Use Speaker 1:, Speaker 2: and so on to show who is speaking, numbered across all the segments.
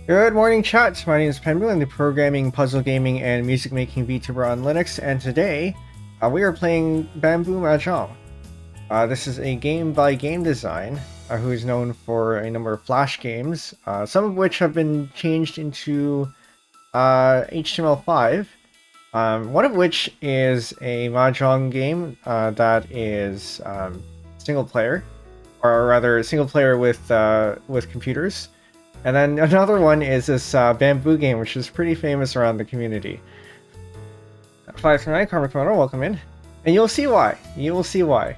Speaker 1: Good morning, chat. My name is Penbu. I'm the programming, puzzle gaming, and music making VTuber on Linux, and today we are playing Penbu MAHJONG. This is a game by Game Design, who is known for a number of Flash games, some of which have been changed into HTML5. One of which is a MAHJONG game that is single player, or rather single player with computers. And then another one is this Penbu game, which is pretty famous around the community. 539 Karmic Moto, welcome in. And you'll see why. You will see why.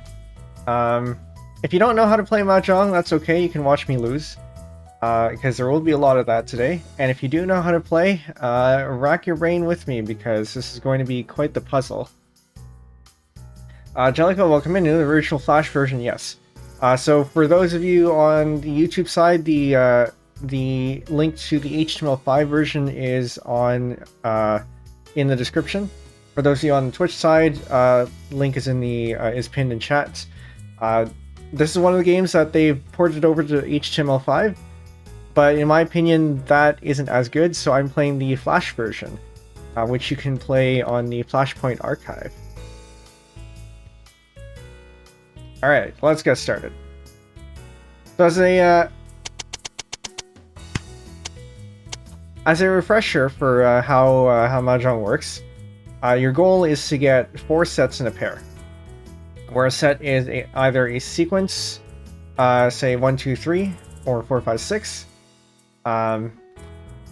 Speaker 1: If you don't know how to play Mahjong, that's okay. You can watch me lose. Because there will be a lot of that today. And if you do know how to play, rack your brain with me, because this is going to be quite the puzzle. Jellico, welcome in. The original Flash version, yes. So for those of you on the YouTube side, the link to the HTML5 version is on in the description. For those of you on the Twitch side, link is in the is pinned in chat. This is one of the games that they've ported over to HTML5, but in my opinion, that isn't as good. So I'm playing the Flash version, which you can play on the Flashpoint archive. All right, let's get started. So as a refresher for how Mahjong works, your goal is to get 4 sets in a pair, where a set is either a sequence, say 1, 2, 3, or 4, 5, 6,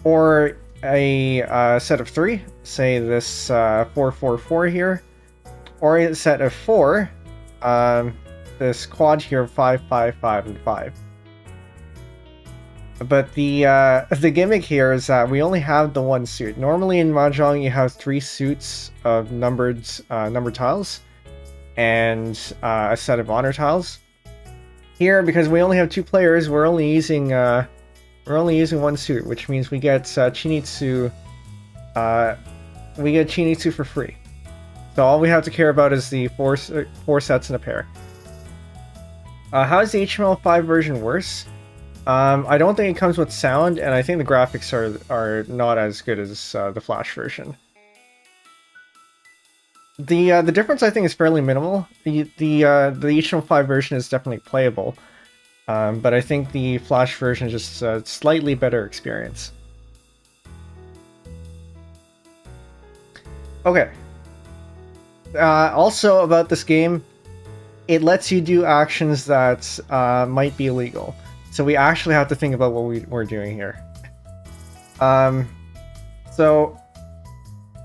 Speaker 1: or a set of 3, say this 4, 4, 4 here, or a set of 4, this quad here of 5, 5, 5, and 5. But the gimmick here is that we only have the one suit. Normally in Mahjong you have 3 suits of numbered tiles and a set of honor tiles. Here, because we only have 2 players, we're only using one suit, which means we get Chinitsu. We get Chinitsu for free. So all we have to care about is the 4 sets in a pair. How is the HTML5 version worse? I don't think it comes with sound, and I think the graphics are not as good as the Flash version. The difference I think is fairly minimal. The HTML5 version is definitely playable, but I think the Flash version is just a slightly better experience. Okay. Also about this game, it lets you do actions that might be illegal. So we actually have to think about what we're doing here. So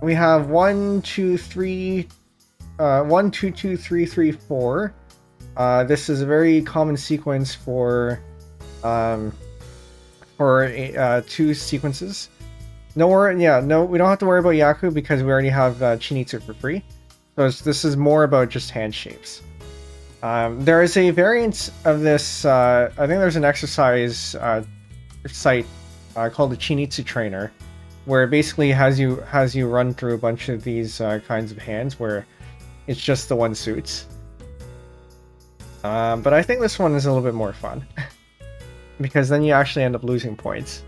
Speaker 1: we have 1, 2, 3, 1, 2, 2, 3, 3, 4. This is a very common sequence for 2 sequences. No, we don't have to worry about Yaku because we already have Chinitsu for free. So this is more about just hand shapes. There is a variant of this, I think there's an exercise site called the Chinitsu Trainer, where it basically has you run through a bunch of these kinds of hands where it's just the one suits. But I think this one is a little bit more fun, because then you actually end up losing points.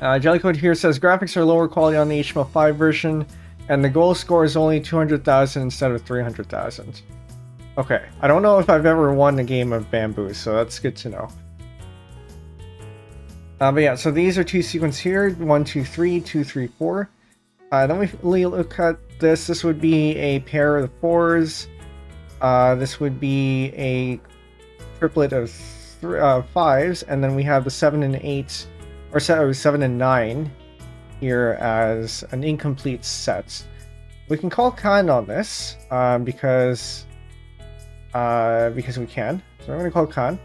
Speaker 1: Jellycode here says graphics are lower quality on the HTML5 version, and the goal score is only 200,000 instead of 300,000. Okay, I don't know if I've ever won a game of Penbu, so that's good to know. But yeah, so these are 2 sequences here, 1, 2, 3, 2, 3, 4. Then we look at this. This would be a pair of 4s. This would be a triplet of 5s, and then we have the 7 and 8, or 7 and 9 here as an incomplete set. We can call Khan on this because we can. So I'm going to call Khan.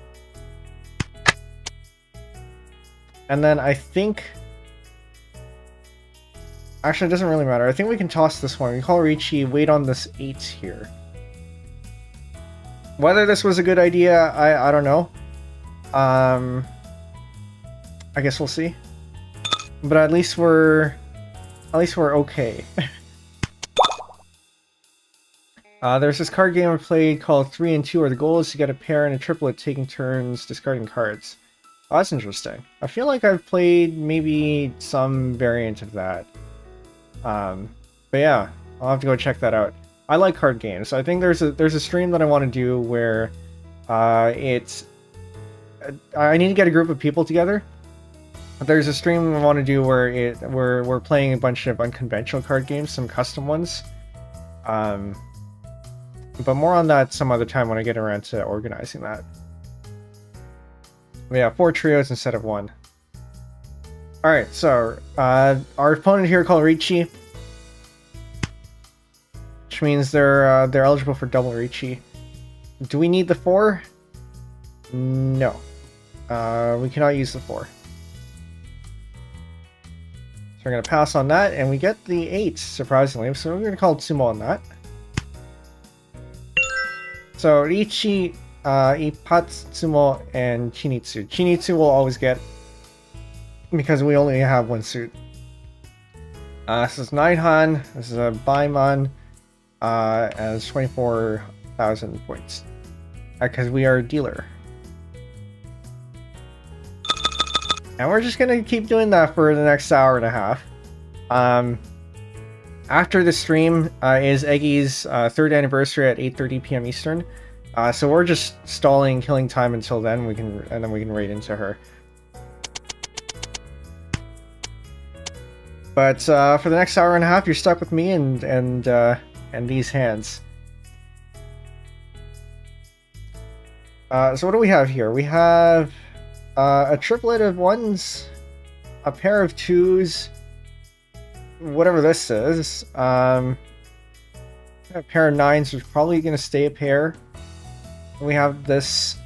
Speaker 1: And then I think... Actually, it doesn't really matter. I think we can toss this one. We call Richi, wait on this 8 here. Whether this was a good idea, I don't know. I guess we'll see. But at least we're okay. There's this card game I played called 3 and 2, where the goal is to get a pair and a triplet taking turns discarding cards. Oh, that's interesting. I feel like I've played maybe some variant of that. But yeah, I'll have to go check that out. I like card games. I think there's a stream that I want to do where it's I need to get a group of people together. There's a stream I want to do where we're playing a bunch of unconventional card games, some custom ones. But more on that some other time when I get around to organizing that. But yeah, 4 trios instead of 1. Alright, so our opponent here called Ricci, which means they're eligible for double Ricci. Do we need the 4? No. We cannot use the 4. So we're going to pass on that, and we get the 8, surprisingly. So we're going to call Tsumo on that. So Ricci, Ipatsu, Tsumo, and Chinitsu. Chinitsu will always get, because we only have 1 suit. This is 9 Han, this is a Baimon, and it's 24,000 points. Because we are a dealer. And we're just gonna keep doing that for the next hour and a half. After the stream is Eggy's 3rd anniversary at 8:30 p.m. Eastern. So we're just stalling, killing time until then. And then we can raid into her. But for the next hour and a half, you're stuck with me and these hands. So what do we have here? We have a triplet of 1s, a pair of 2s, whatever this is. A pair of 9s is probably going to stay a pair. We have this.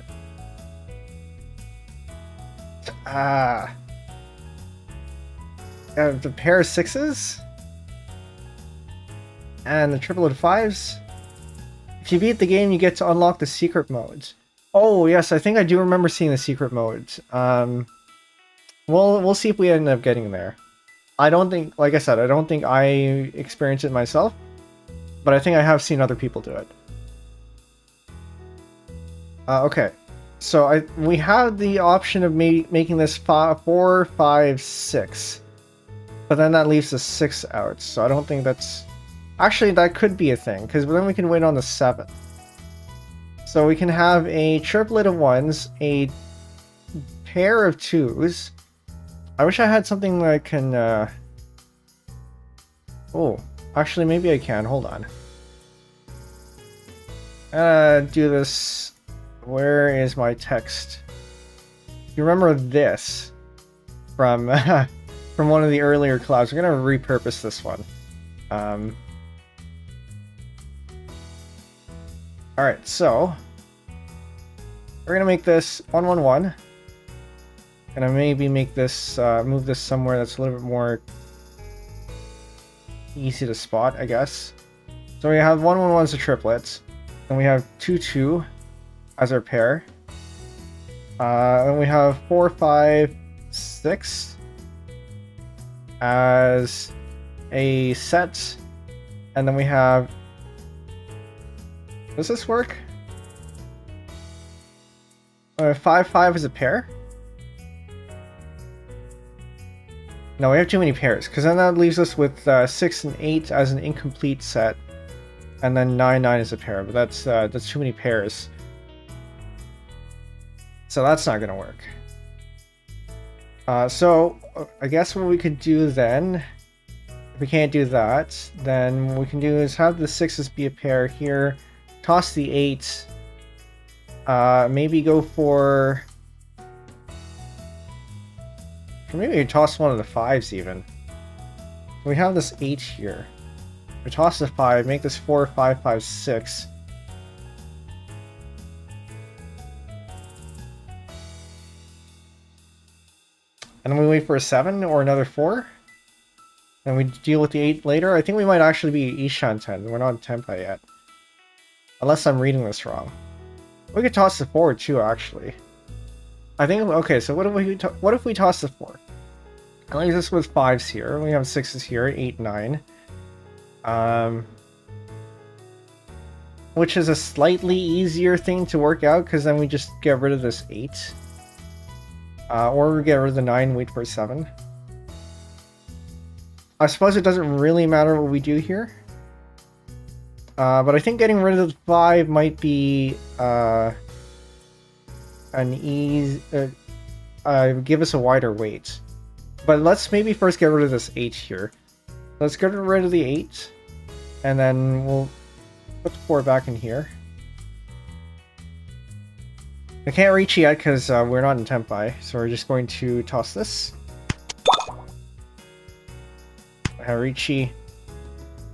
Speaker 1: The pair of 6s and the triplet of 5s. If you beat the game, you get to unlock the secret modes. Oh yes, I think I do remember seeing the secret modes. We'll see if we end up getting there. I don't think, like I said, I don't think I experienced it myself, but I think I have seen other people do it. Okay, so we have the option of making this 4, 5, 6, but then that leaves the 6 out. So I don't think that's actually, that could be a thing, because then we can wait on the 7. So we can have a triplet of 1s, a pair of 2s. I wish I had something that I can... Oh, actually maybe I can. Hold on. Do this... Where is my text? You remember this from from one of the earlier collabs. We're gonna repurpose this one. Alright, so we're gonna make this 111. Gonna maybe make this move this somewhere that's a little bit more easy to spot, I guess. So we have 111 as a triplet, and we have 2-2 as our pair. Then we have 4, 5, 6 as a set, and then we have. Does this work? 5, 5 as a pair? No, we have too many pairs, because then that leaves us with 6 and 8 as an incomplete set, and then 9, 9 as a pair. But that's too many pairs, so that's not gonna work. So I guess what we could do then, if we can't do that, then what we can do is have the 6s be a pair here. Toss the 8. Maybe go for... Or maybe we toss one of the 5s even. We have this 8 here. We toss the 5, make this 4, 5, 5, 6. And then we wait for a 7 or another 4. And we deal with the 8 later. I think we might actually be Ishan 10. We're not in Tempa yet. Unless I'm reading this wrong. We could toss the 4 too, actually. I think, okay, so what if we toss the 4? At least this with 5s here. We have 6s here, 8, 9. Which is a slightly easier thing to work out, because then we just get rid of this 8. Or we get rid of the 9, wait for a 7. I suppose it doesn't really matter what we do here. But I think getting rid of the 5 might be an easy... give us a wider weight. But let's maybe first get rid of this 8 here. Let's get rid of the 8. And then we'll put the 4 back in here. I can't reach yet because we're not in Tempai, so we're just going to toss this. Harichi.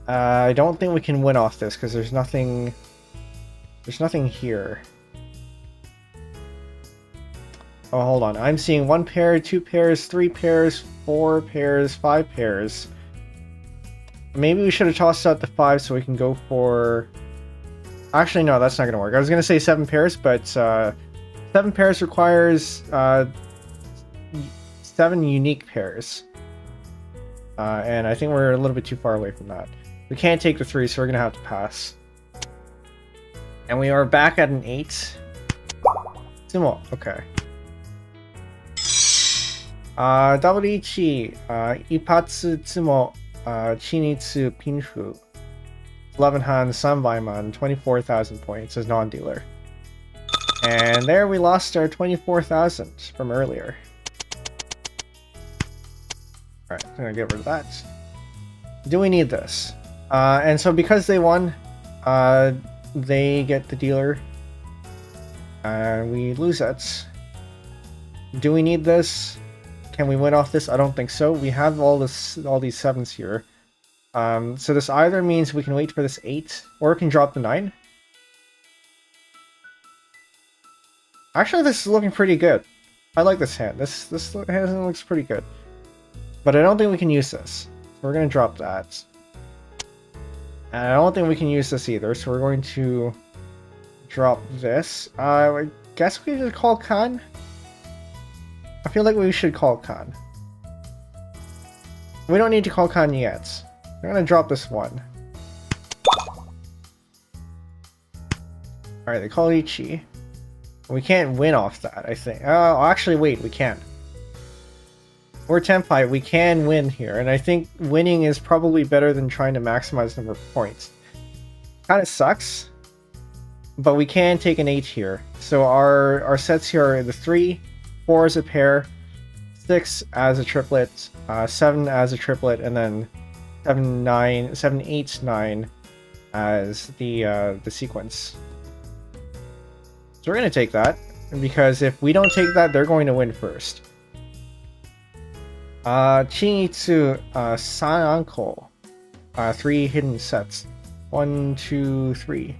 Speaker 1: I don't think we can win off this because there's nothing here. Oh, hold on. I'm seeing 1 pair, 2 pairs, 3 pairs, 4 pairs, 5 pairs. Maybe we should have tossed out the 5 so we can go for... Actually, no, that's not going to work. I was going to say 7 pairs, but 7 pairs requires 7 unique pairs. And I think we're a little bit too far away from that. We can't take the 3, so we're going to have to pass. And we are back at an 8. Sumo, okay. Double Ichi, Ipatsu Tsumo, Chinitsu Pinfu. 11 Han, Sanbaiman, 24,000 points as non-dealer. And there we lost our 24,000 from earlier. Alright, I'm gonna get rid of that. Do we need this? And so because they won, they get the dealer. And we lose it. Do we need this? Can we win off this? I don't think so. We have all these 7s here. So this either means we can wait for this 8, or it can drop the 9. Actually, this is looking pretty good. I like this hand. This hand looks pretty good. But I don't think we can use this. So we're going to drop that. And I don't think we can use this either, so we're going to drop this. I guess we should call Khan. I feel like we should call Khan. We don't need to call Khan yet. We're going to drop this 1. Alright, they call Ichi. We can't win off that, I think. Oh, actually, wait, we can. We're Tempai, we can win here, and I think winning is probably better than trying to maximize number of points. Kind of sucks, but we can take an 8 here. So our sets here are the 3, 4 as a pair, 6 as a triplet, 7 as a triplet, and then 7, 8, 9 as the sequence. So we're going to take that, because if we don't take that, they're going to win first. Chinitsu, Sananko. 3 hidden sets. 1, 2, 3.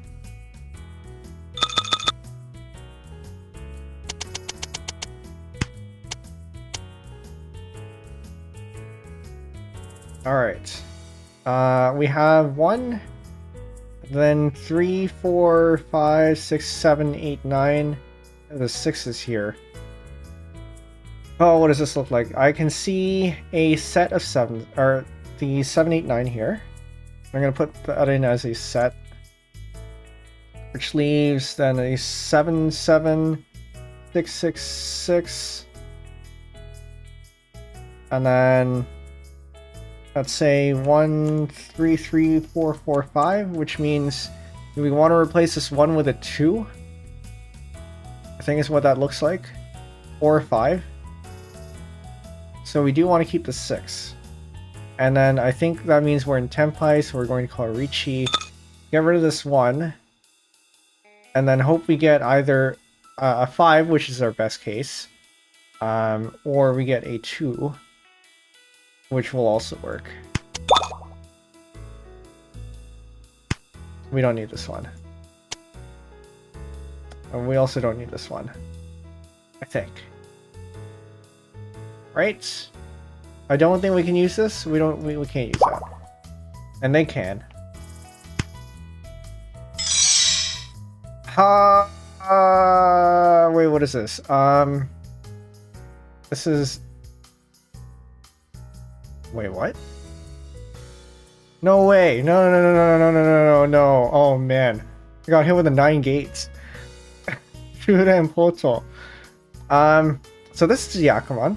Speaker 1: Alright. We have 1, then 3, 4, 5, 6, 7, 8, 9. The 6 is here. Oh, what does this look like? I can see a set of 7, or the 7, 8, 9 here. I'm going to put that in as a set, which leaves then a 7, 7, 6, 6, 6, and then let's say 1, 3, 3, 4, 4, 5, which means we want to replace this 1 with a 2. I think is what that looks like. 4 or 5. So we do want to keep the 6. And then I think that means we're in Tempai, so we're going to call Richi. Get rid of this 1. And then hope we get either a 5, which is our best case. Or we get a 2, which will also work. We don't need this one. And we also don't need this one, I think. Right? I don't think we can use this. We can't use that. And they can. Wait, what is this? This is... Wait, what? No way! No, no, no, no, no, no, no, no, no. Oh, man. I got hit with the 9 gates. Shura and Poto. So this is Yakuman.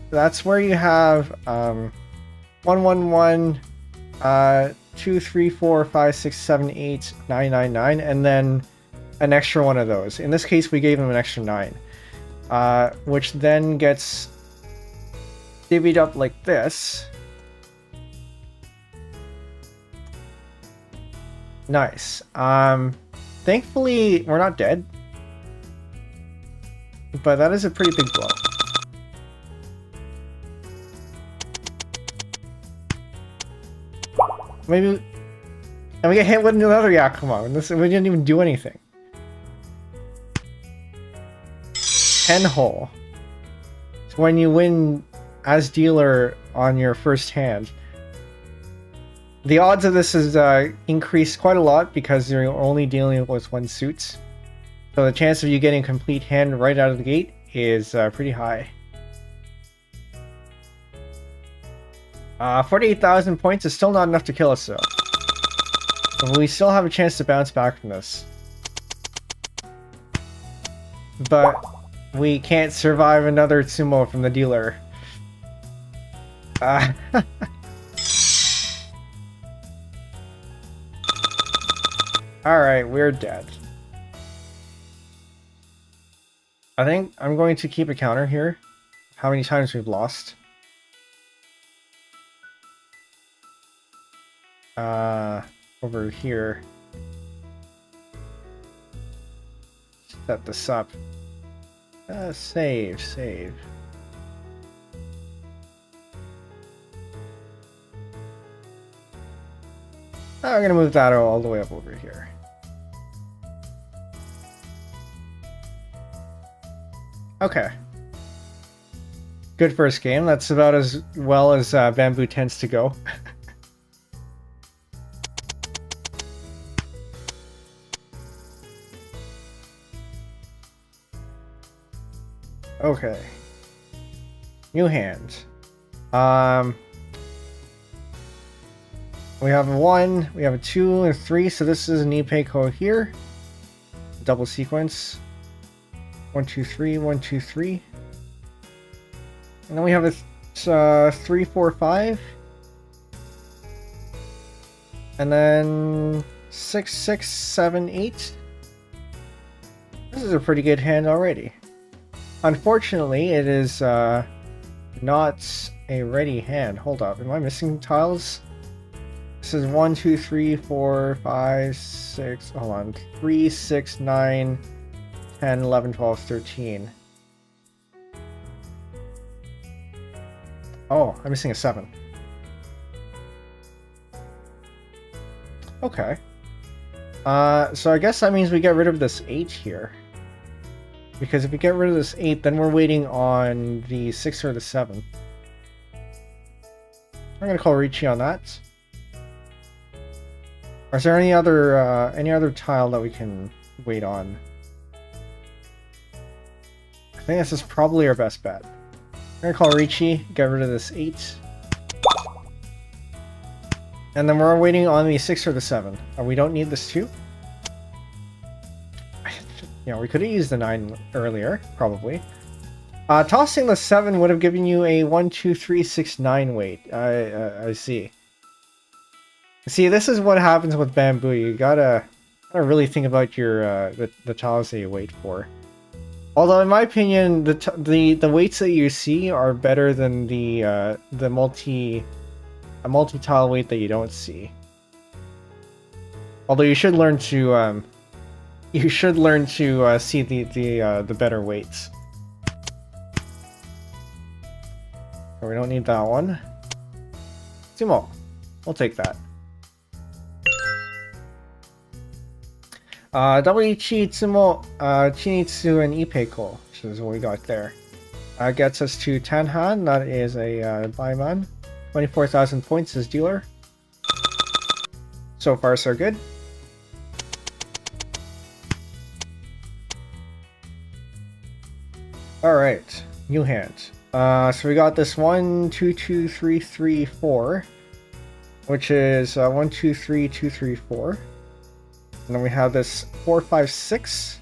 Speaker 1: That's where you have 111, 2, 3, 4, 5, 6, 7, 8, 9, 9, 9, and then an extra one of those. In this case, we gave him an extra 9, which then gets divvied up like this. Nice. Thankfully, we're not dead, but that is a pretty big blow. Maybe, and we get hit with another Yakuma, and we didn't even do anything. 10 hole. It's when you win as dealer on your first hand. The odds of this is increased quite a lot because you're only dealing with one suit. So the chance of you getting a complete hand right out of the gate is pretty high. 48,000 points is still not enough to kill us though. So we still have a chance to bounce back from this. But we can't survive another Tsumo from the dealer. Alright, we're dead. I think I'm going to keep a counter here. How many times we've lost. Over here. Set this up. Save. I'm gonna move that all the way up over here. Okay. Good first game. That's about as well as Bamboo tends to go. Okay. New hand. We have a 1, we have a 2, and a 3, so this is an Ipeko here. Double sequence. 1, 2, 3, 1, 2, 3. And then we have a 3, 4, 5. And then 6, 6, 7, 8. This is a pretty good hand already. Unfortunately, it is not a ready hand. Hold up, am I missing tiles? This is 1, 2, 3, 4, 5, 6, hold on, 3, 6, 9, 10, 11, 12, 13. Oh, I'm missing a 7. Okay. So I guess that means we get rid of this 8 here. Because if we get rid of this 8, then we're waiting on the 6 or the 7. I'm gonna call Ricci on that. Or is there any other tile that we can wait on? I think this is probably our best bet. I'm gonna call Ricci, get rid of this 8. And then we're waiting on the 6 or the 7. We don't need this 2. You know, we could have used the 9 earlier, probably. Tossing the 7 would have given you a 1, 2, 3, 6, 9 weight. I see. See, this is what happens with Bamboo. You gotta really think about your the tiles that you wait for. Although, in my opinion, the weights that you see are better than the multi-tile weight that you don't see. Although you should learn to see the better weights. So we don't need that one. Sumo, we'll take that. Wichi, Tsumo, Chinitsu, and Ipeko, which is what we got there. Gets us to Tanhan, that is a Baiman. 24,000 points as dealer. So far, so good. Alright, new hand. So we got this 1, 2, 2, 3, 3, 4, which is 1, 2, 3, 2, 3, 4. And then we have this 4, 5, 6.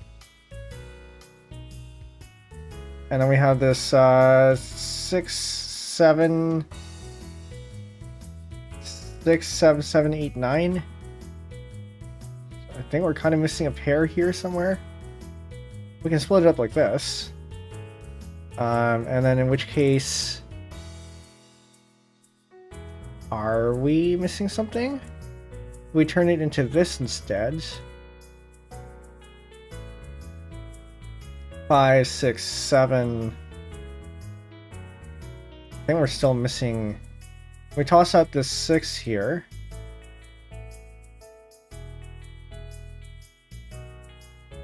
Speaker 1: And then we have this 6, 7, 6, 7, 7, 8, 9. I think we're kind of missing a pair here somewhere. We can split it up like this. And then in which case, are we missing something? We turn it into this instead. 5, 6, 7. I think we're still missing. We toss out this 6 here.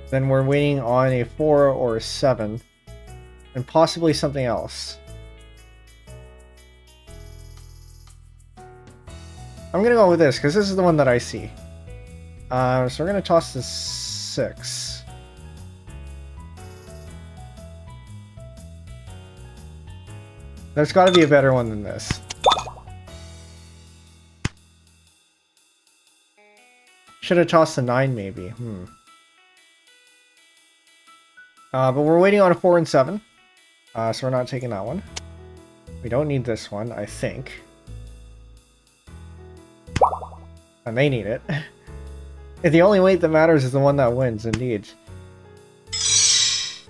Speaker 1: Then we're waiting on a 4 or a 7. And possibly something else. I'm gonna go with this, because this is the one that I see. So we're gonna toss this 6. There's gotta be a better one than this. Should have tossed the 9 maybe. But we're waiting on a 4 and 7. So we're not taking that one. We don't need this one, I think. And they need it. The only weight that matters is the one that wins, indeed.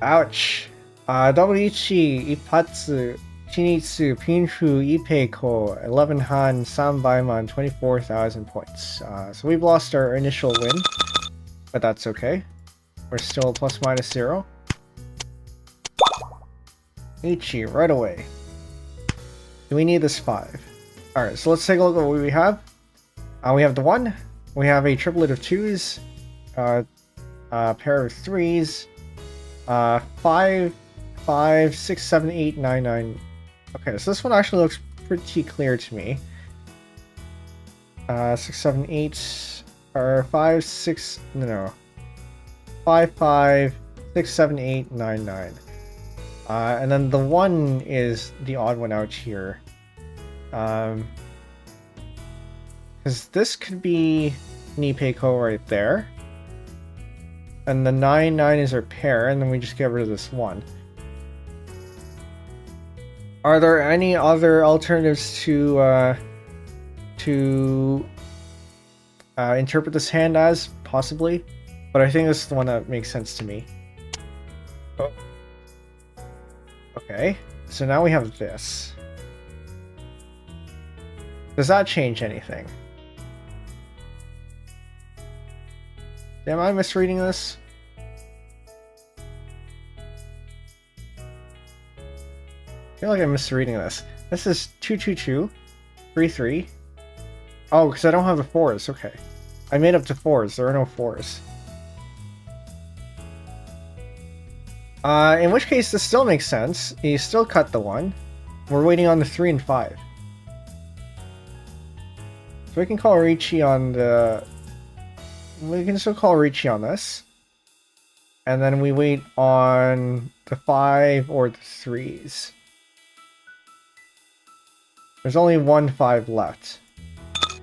Speaker 1: Ouch. Double-ichi, Ipatsu, Shinitsu, Pinshu, Ipeiko, 11 Han, Sanbaiman, 24,000 points. So we've lost our initial win, but that's okay. We're still plus minus 0. Ichi, right away. Do we need this 5? Alright, so let's take a look at what we have. We have the 1. We have a triplet of 2s. A pair of 3s. 5, 5, 6, 7, 8, 9, 9. Okay, so this one actually looks pretty clear to me. 6, 7, 8. Or 5, 6. No. 5, 5, 6, 7, 8, 9, 9. And then the 1 is the odd one out here. Because this could be Nipeiko right there. And the 9, 9 is our pair, and then we just get rid of this 1. Are there any other alternatives to interpret this hand as? Possibly. But I think this is the one that makes sense to me. Oh. Okay, so now we have this. Does that change anything? Am I misreading this? I feel like I'm misreading this. This is 2, 2, 2, 3, 3. Oh, because I don't have the 4s. Okay. I made up to 4s. There are no 4s. In which case, this still makes sense. You still cut the 1. We're waiting on the 3 and 5. So we can call Richi on the... We can still call Richi on this. And then we wait on the 5 or the 3s. There's only 1 5 left. I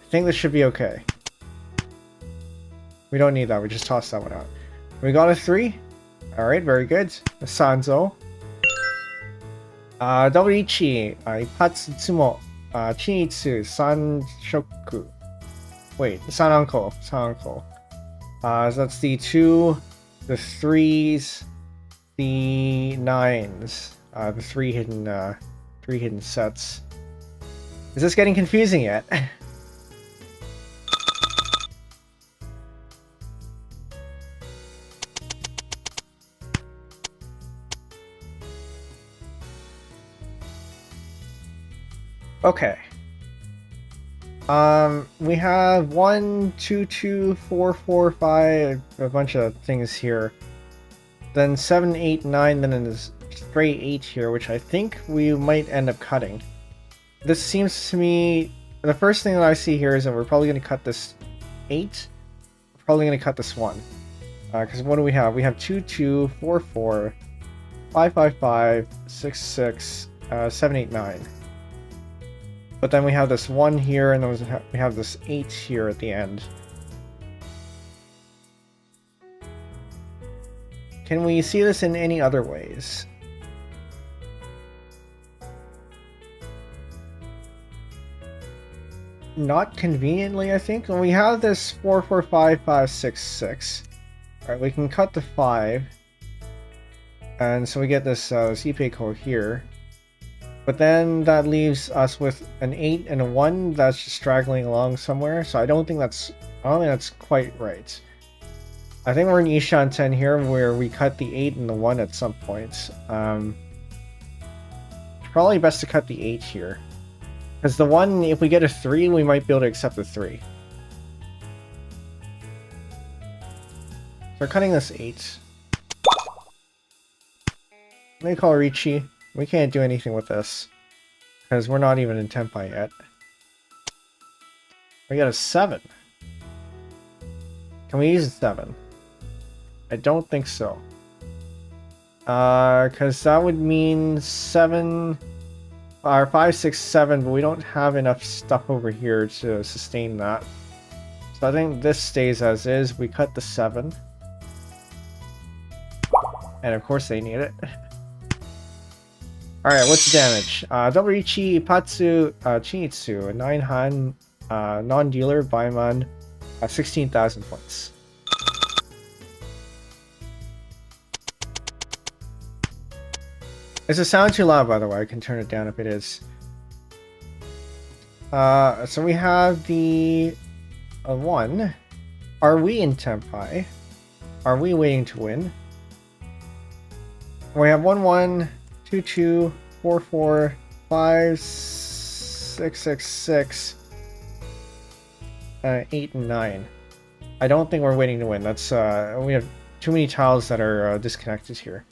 Speaker 1: think this should be okay. We don't need that, we just tossed that one out. We got a 3. Alright, very good. Sanzo. Double-ichi. Ipatsu tsumo. Chinitsu. Sanshoku. Wait, Sananko. Sananko. So that's the 2, the 3s, the 9s. The 3 hidden sets. Is this getting confusing yet? Okay. We have 1, 2, 2, 4, 4, 5, a bunch of things here. Then 7, 8, 9, then a straight 8 here, which I think we might end up cutting. This seems to me... The first thing that I see here is that we're probably going to cut this 8. We're probably going to cut this 1. Because what do we have? We have 2, 2, 4, 4, 5, 5, 5, 6, 6, 7, 8, 9. But then we have this 1 here, and then we have this 8 here at the end. Can we see this in any other ways? Not conveniently, I think. When we have this 4, 4, 5, 5, 6, 6. Alright, we can cut the 5. And so we get this tPengu here. But then that leaves us with an 8 and a 1 that's just straggling along somewhere. So I don't think that's quite right. I think we're in Ishan 10 here where we cut the 8 and the 1 at some point. Probably best to cut the 8 here. Because the 1, if we get a 3, we might be able to accept the 3. So we're cutting this 8. Let me call Richi. We can't do anything with this. Because we're not even in Tempai yet. We got a 7. Can we use a 7? I don't think so. Because that would mean 7... Or 5, 6, 7, but we don't have enough stuff over here to sustain that. So I think this stays as is. We cut the 7. And of course they need it. Alright, what's the damage? Double Ichi, Patsu, Chinitsu, a 9 Han, non-dealer, Baiman, 16,000 points. Is the sound too loud, by the way? I can turn it down if it is. So we have the 1. Are we in Tempai? Are we waiting to win? We have 1, 1, 2, 2, 4, 4, 5, 6, 6, 6, 8, and 9. I don't think we're waiting to win. That's we have too many tiles that are disconnected here.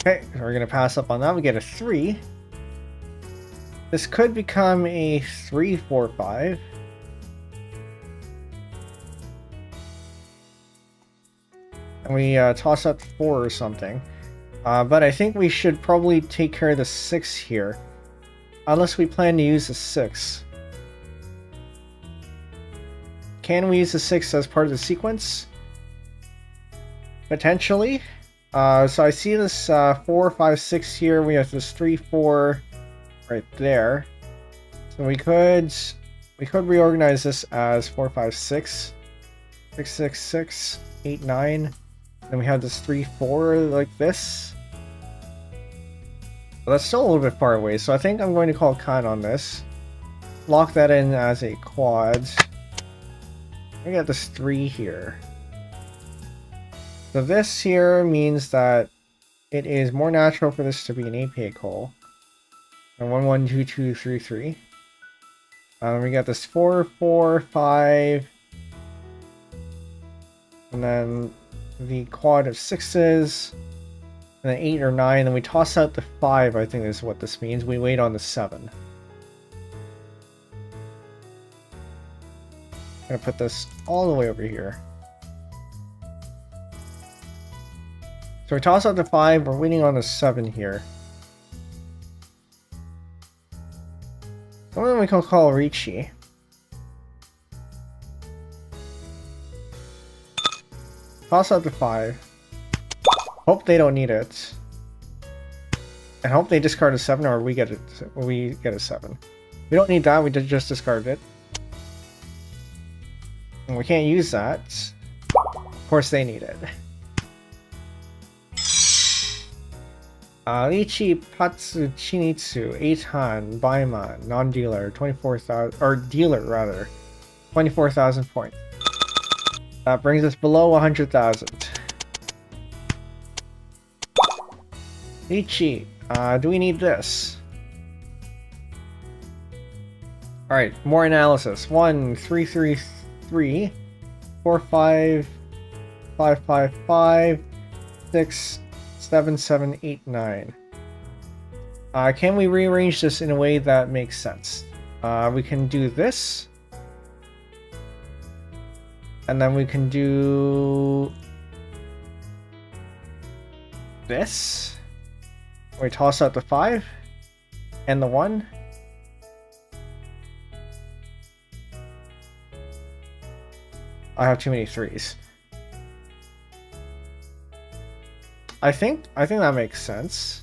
Speaker 1: Okay, so we're gonna pass up on that. We get a 3. This could become a 3, 4, 5. And we toss up 4 or something. But I think we should probably take care of the 6 here. Unless we plan to use the 6. Can we use the 6 as part of the sequence? Potentially. So I see this 4, 5, 6 here. We have this 3, 4 right there. So we could reorganize this as 4, 5, 6, 6, 6, 6, 8, 9. Then we have this 3, 4 like this. But that's still a little bit far away. So I think I'm going to call Khan on this. Lock that in as a quad. We got this 3 here. So this here means that it is more natural for this to be an 8-peg hole. And 1, 1, 2, 2, 3, 3. We got this 4, 4, 5. And then the quad of 6s. And then 8 or 9. Then we toss out the 5, I think is what this means. We wait on the 7. I'm going to put this all the way over here. So we toss out the 5, we're waiting on the 7 here. So then we can call Richi. Toss out the 5. Hope they don't need it. And hope they discard a 7 or we get a 7. We don't need that, we did just discard it. And we can't use that. Of course they need it. Ichi, Patsu, Chinitsu, 8 Han, Baiman, non-dealer, 24,000, or dealer rather, 24,000 points. That brings us below 100,000. Ichi, do we need this? Alright, more analysis. 1, 3, 3, 3, 4, 5, 5, 5, 5, 6, 7, 7, 8, 9. Can we rearrange this in a way that makes sense? We can do this. And then we can do this. We toss out the 5 and the 1. I have too many 3s. I think that makes sense.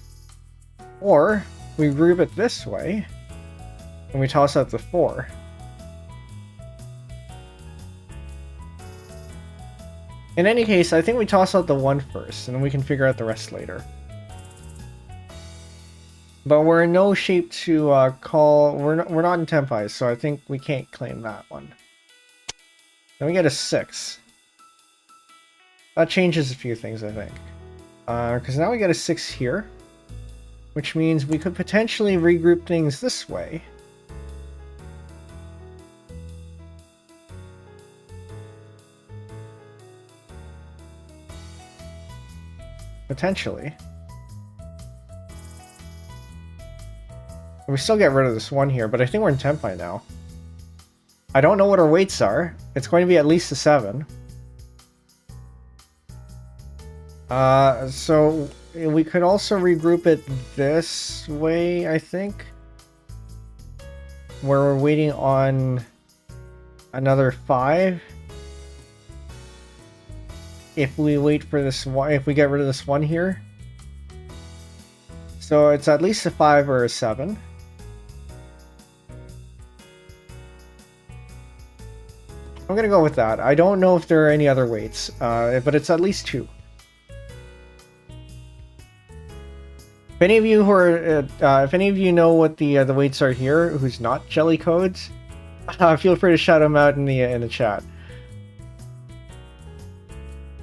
Speaker 1: Or we group it this way and we toss out the 4. In any case, I think we toss out the 1 first, and then we can figure out the rest later. But we're in no shape to call... We're not in Tempai, so I think we can't claim that one. Then we get a 6. That changes a few things, I think. Because now we get a 6 here, which means we could potentially regroup things this way. Potentially. We still get rid of this 1 here, but I think we're in Tempai now. I don't know what our weights are. It's going to be at least a 7. So we could also regroup it this way, I think. Where we're waiting on another 5. If we wait for this one, if we get rid of this 1 here. So it's at least a 5 or a 7. I'm gonna go with that. I don't know if there are any other weights, but it's at least 2. If any of you who are, if any of you know what the weights are here, who's not jelly codes, feel free to shout them out in the chat.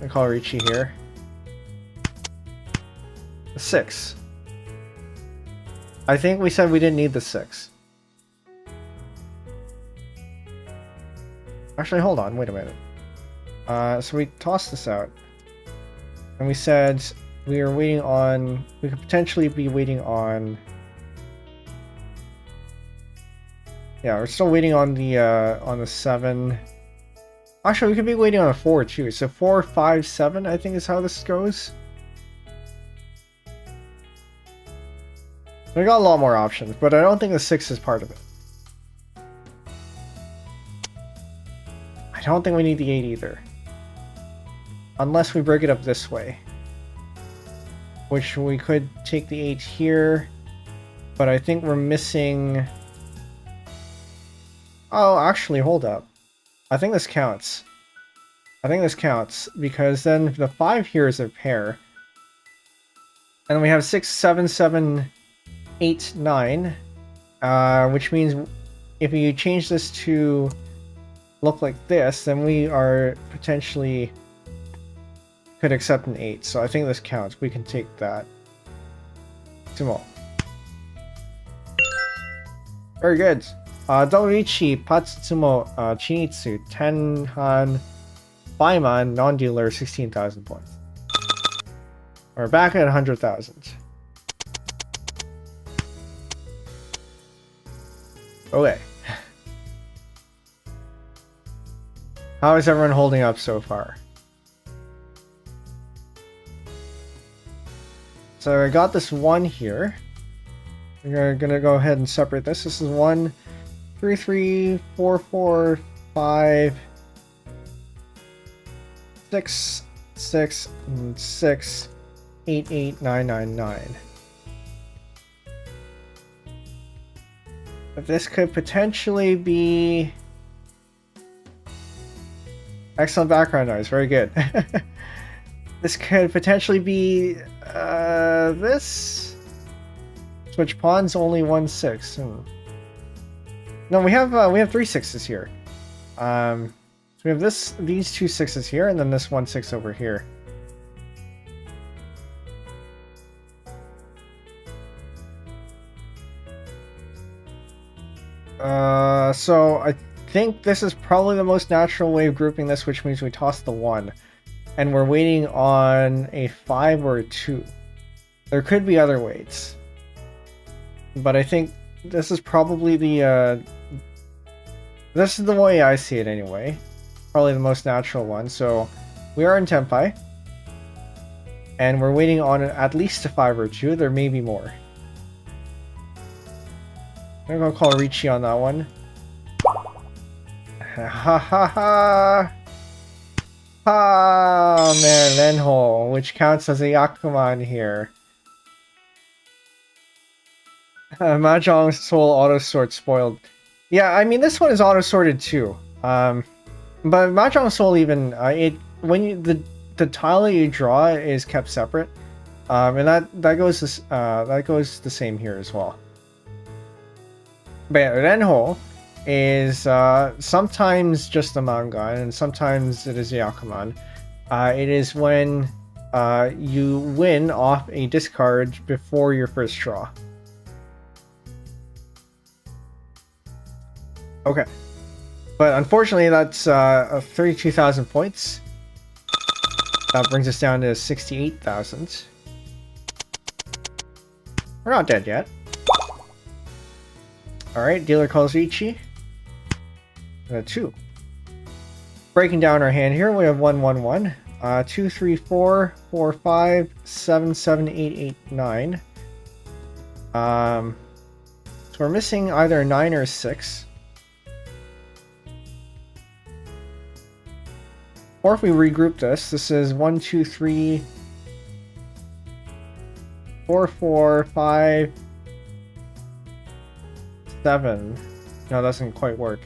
Speaker 1: I call Richie here. A 6. I think we said we didn't need the 6. Actually, hold on. Wait a minute. So we tossed this out. And we said we are waiting on... We could potentially be waiting on... Yeah, we're still waiting on the 7... Actually, we could be waiting on a 4 too. So 4, 5, 7, I think is how this goes. We got a lot more options, but I don't think the 6 is part of it. I don't think we need the 8 either. Unless we break it up this way. Which we could take the 8 here. But I think we're missing... Oh, actually, hold up. I think this counts. I think this counts, because then the 5 here is a pair. And we have 6, 7, 7, 8, 9. Which means if you change this to look like this, then we are potentially could accept an 8. So I think this counts. We can take that. Sumo. Very good. Dorichi, Patsumo, Chinitsu, Tenhan, Baiman, non-dealer, 16,000 points. We're back at 100,000. Okay. How is everyone holding up so far? So I got this 1 here. We're gonna go ahead and separate this. This is 1, 3, 3, 4, 4, 5, 6, 6, 6, 8, 8, 9, 9, 9. But this could potentially be... Excellent background noise, very good. This could potentially be this. Switch pawns, only 1 6. No, we have 3 6s here. So we have these 2 6s here, and then this 1 6 over here. So I think this is probably the most natural way of grouping this, which means we toss the 1. And we're waiting on a 5 or a 2. There could be other weights. But I think this is probably the... this is the way I see it anyway. Probably the most natural one. So we are in Tempai. And we're waiting on at least a 5 or 2. There may be more. I'm gonna call Richie on that one. Ha ha ha! Ah, man, Renhole, which counts as a Yakuman here. Mahjong Soul auto sort spoiled. Yeah, I mean this one is auto sorted too. But Mahjong Soul even when the tile that you draw is kept separate. And that goes the same here as well. But yeah, Renho is sometimes just a manga and sometimes it is a Yakuman. It is when you win off a discard before your first draw. Okay. But unfortunately, that's 32,000 points. That brings us down to 68,000. We're not dead yet. Alright, dealer calls Ichi. 2. Breaking down our hand here, we have 1, 1, 1. 2, 3, 4, 4, 5, 7, 7, 8, 8, 9. So we're missing either a 9 or a 6. Or if we regroup this is 1, 2, 3, 4, 4, 5, 7. No, that doesn't quite work.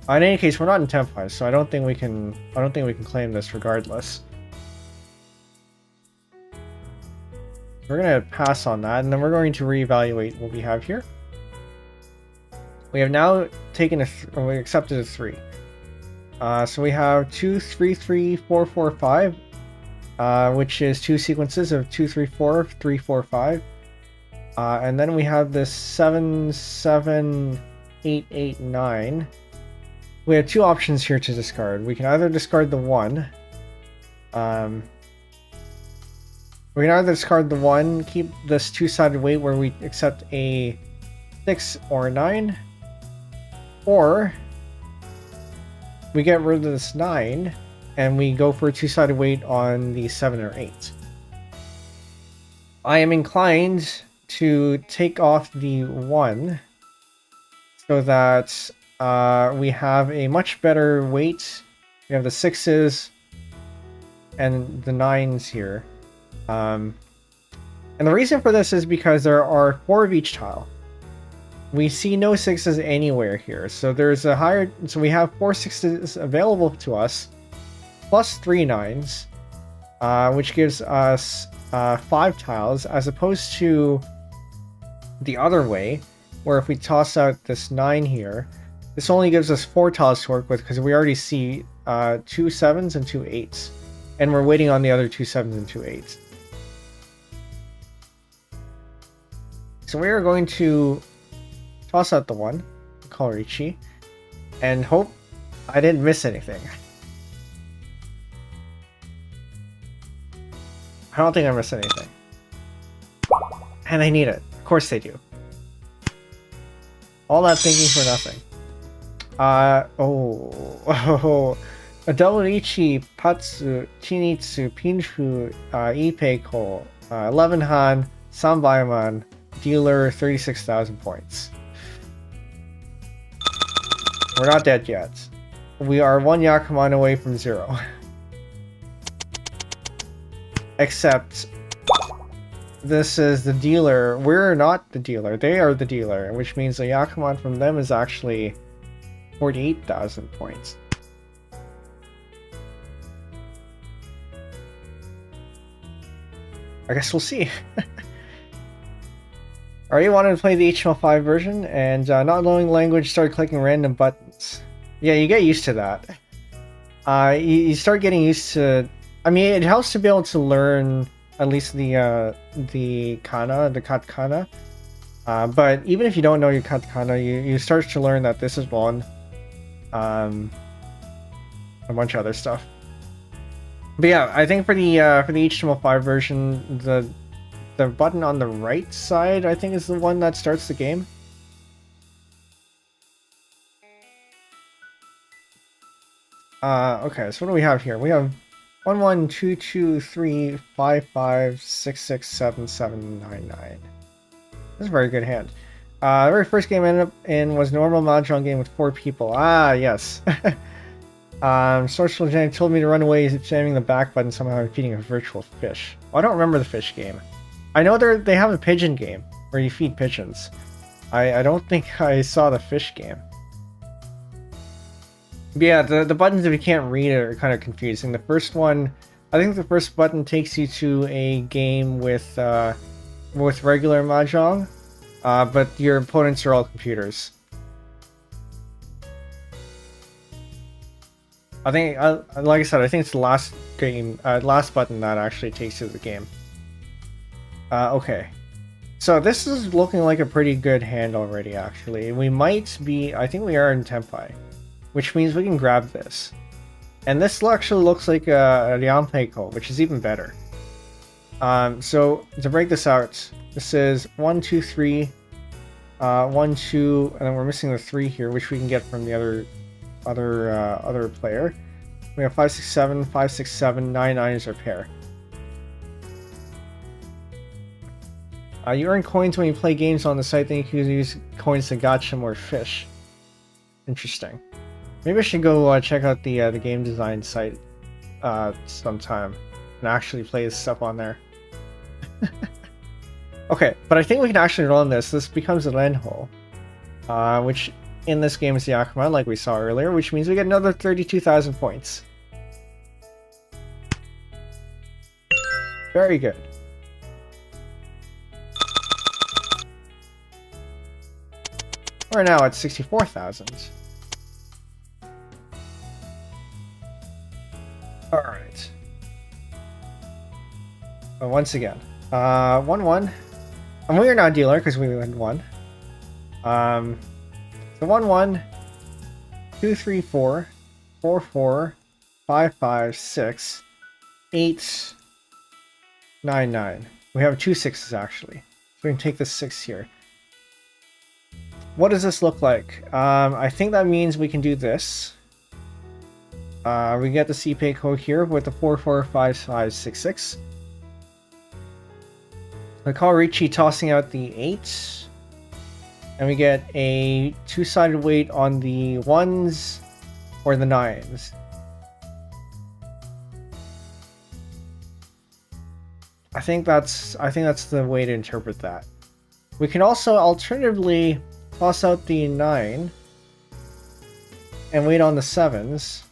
Speaker 1: In any case, we're not in Tenpai, so I don't think we can claim this regardless. We're gonna pass on that, and then we're going to reevaluate what we have here. We have now taken we accepted a 3. So we have 2, 3, 3, 4, 4, 5, which is 2 sequences of 2, 3, 4, 3, 4, 5. And then we have this 7, 7, 8, 8, 9. We have 2 options here to discard. We can either discard the 1. We can either discard the 1, keep this 2-sided weight where we accept a 6 or a 9, or we get rid of this 9 and we go for a 2-sided weight on the 7 or 8. I am inclined to take off the 1 so that we have a much better weight. We have the 6s and the 9s here. And the reason for this is because there are 4 of each tile. We see no 6s anywhere here, so there's a higher. So we have 4 6s available to us, plus 3 9s, which gives us 5 tiles, as opposed to the other way, where if we toss out this 9 here, this only gives us 4 tiles to work with because we already see 2 7s and 2 8s, and we're waiting on the other 2 7s and 2 8s. So we are going to toss out the 1, call Richi, and hope I didn't miss anything. I don't think I missed anything. And they need it. Of course they do. All that thinking for nothing. A double Ichi, Patsu, Chinitsu, Pinfu, Ipeiko, 11 Han, Sanbaiman, dealer 36,000 points. We're not dead yet. We are 1 Yakuman away from 0. Except this is the dealer. We're not the dealer. They are the dealer, which means the Yakuman from them is actually 48,000 points. I guess we'll see. I already wanted to play the HTML5 version, and not knowing the language, started clicking random buttons. Yeah, you get used to that. You start getting used to. I mean, it helps to be able to learn at least the kana, the katakana. But even if you don't know your katakana, you start to learn that this is one. A bunch of other stuff. But yeah, I think for the HTML5 version, the button on the right side, I think, is the one that starts the game. Okay, so what do we have here? We have 1 1 2 2 3 5 5 6 6 7 7 9 9. This is a very good hand. The very first game I ended up in was normal Mahjong game with 4 people. Ah, yes. Social Gen told me to run away, jamming the back button, somehow feeding a virtual fish. Well, I don't remember the fish game. I know they have a pigeon game where you feed pigeons. I don't think I saw the fish game. But yeah, the buttons, if you can't read it, are kind of confusing. The first one, I think the first button takes you to a game with regular Mahjong, but your opponents are all computers. I think, like I said, I think it's the last button that actually takes you to the game. Okay. So this is looking like a pretty good hand already, actually. We might be, I think we are in Tempai, which means we can grab this. And this actually looks like a Ryampeiko, which is even better. So to break this out, this is 1, 2, 3, 1, 2, and then we're missing the 3 here, which we can get from the other player. We have 5, 6, 7, 5, 6, 7, 9, 9 is our pair. You earn coins when you play games on the site, then you can use coins to gacha more fish. Interesting. Maybe I should go check out the game design site sometime and actually play this stuff on there. Okay, but I think we can actually run this. This becomes a Renho, which in this game is the Akuma, like we saw earlier, which means we get another 32,000 points. Very good. We're now at 64,000. Alright. But once again, 1-1. And we are not dealer because we win 1. So 1-1, 2, 3, 4, 4, 4, 5, 5, 6, 8, 9, 9. We have 2 6s actually. So we can take the 6 here. What does this look like? I think that means we can do this. We get the CPay code here with the 445566. I call Richie tossing out the 8. And we get a 2-sided weight on the 1s or the 9s. I think that's the way to interpret that. We can also alternatively toss out the 9 and wait on the 7s,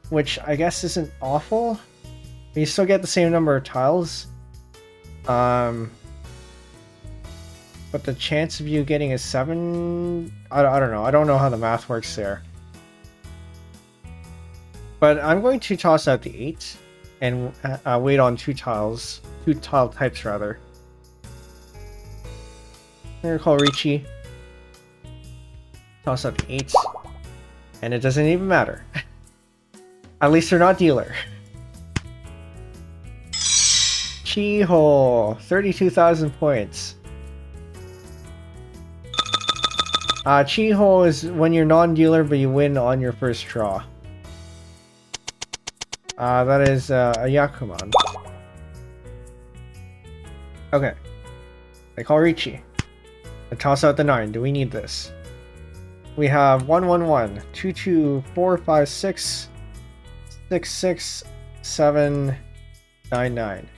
Speaker 1: which I guess isn't awful. You still get the same number of tiles. But the chance of you getting a 7, I don't know. I don't know how the math works there. But I'm going to toss out the 8 and wait on 2 tile types rather. I'm going to call Richie. Toss out the 8, and it doesn't even matter. At least they're not dealer. Chiho, 32,000 points. Chiho is when you're non-dealer but you win on your first draw. That is a Yakuman. Okay. I call Richie. I toss out the 9. Do we need this? We have 1, 1, 1, 2, 2, 4, 5, 6, 6, 6, 7, 9, 9.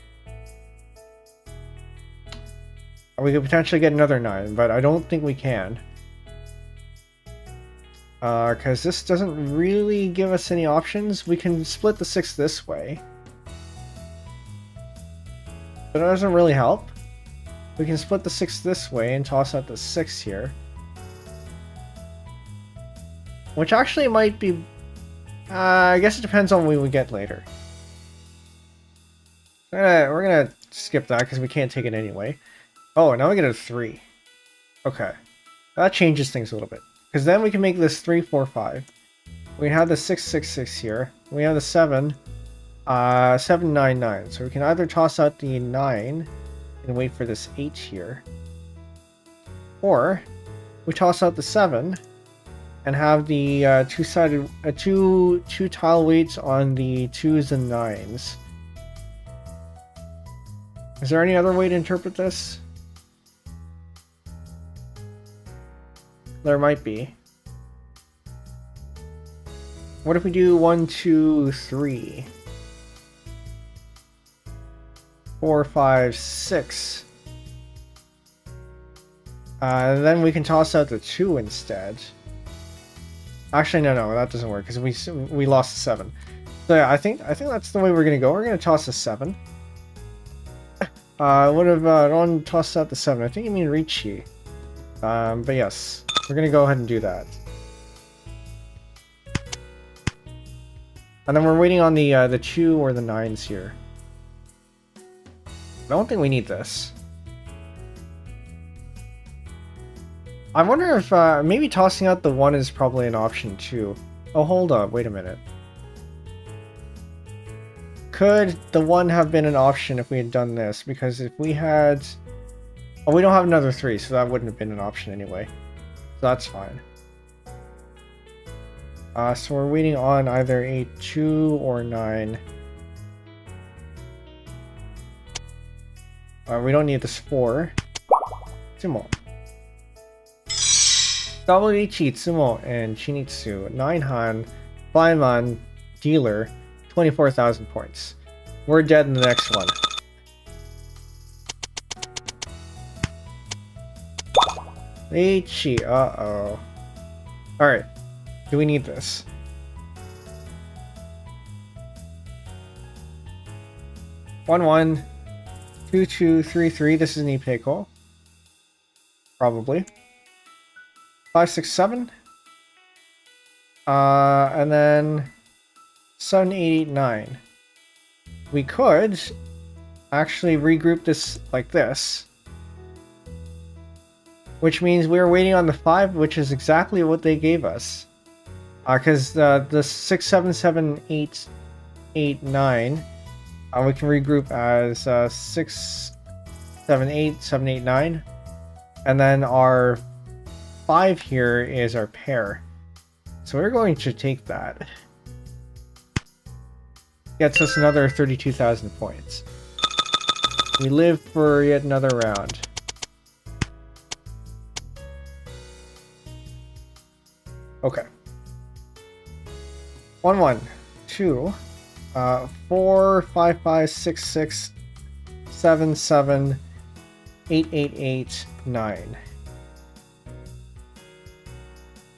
Speaker 1: We could potentially get another 9, but I don't think we can. Because this doesn't really give us any options. We can split the 6 this way. But it doesn't really help. We can split the 6 this way and toss out the 6 here. Which actually might be... I guess it depends on what we get later. We're gonna skip that because we can't take it anyway. Oh, now we get a 3. Okay. That changes things a little bit. Because then we can make this 3, 4, 5. We have the 6, 6, 6 here. We have the 7. 7, 9, 9. So we can either toss out the 9 and wait for this 8 here. Or we toss out the 7 and have the two-sided two tile weights on the 2s and 9s. Is there any other way to interpret this? There might be. What if we do 1, 2, 3, 4, 5, 6? Then we can toss out the 2 instead. Actually, no, that doesn't work because we lost 7. So yeah, I think that's the way we're gonna go. We're gonna toss a 7. What if I don't toss out the 7? I think you mean Richi. But yes, we're gonna go ahead and do that. And then we're waiting on the 2 or the 9s here. I don't think we need this. I wonder if maybe tossing out the 1 is probably an option too. Oh, hold up, wait a minute. Could the 1 have been an option if we had done this? Because if we had... Oh, we don't have another 3, so that wouldn't have been an option anyway. So that's fine. So we're waiting on either a 2 or 9. We don't need this 4. Tsumo. Ichi, Tsumo, and Shinitsu. 9 Han, 5 Man, Dealer, 24,000 points. We're dead in the next one. Ichi, uh-oh. Alright. Do we need this? One, 1, 2, 2, 3, 3. This is an Ipeko. Probably. 5, 6, 7. And then 7, 8, 8, 9. We could actually regroup this like this. Which means we're waiting on the 5, which is exactly what they gave us. Because the 6, 7, 7, 8, 8, 9, we can regroup as 6, 7, 8, 7, 8, 9. And then our 5 here is our pair. So we're going to take that. Gets us another 32,000 points. We live for yet another round. Okay. 1, 1, 2, 4, 5, 5, 6, 6, 7, 7, 8, 8, 8, 9.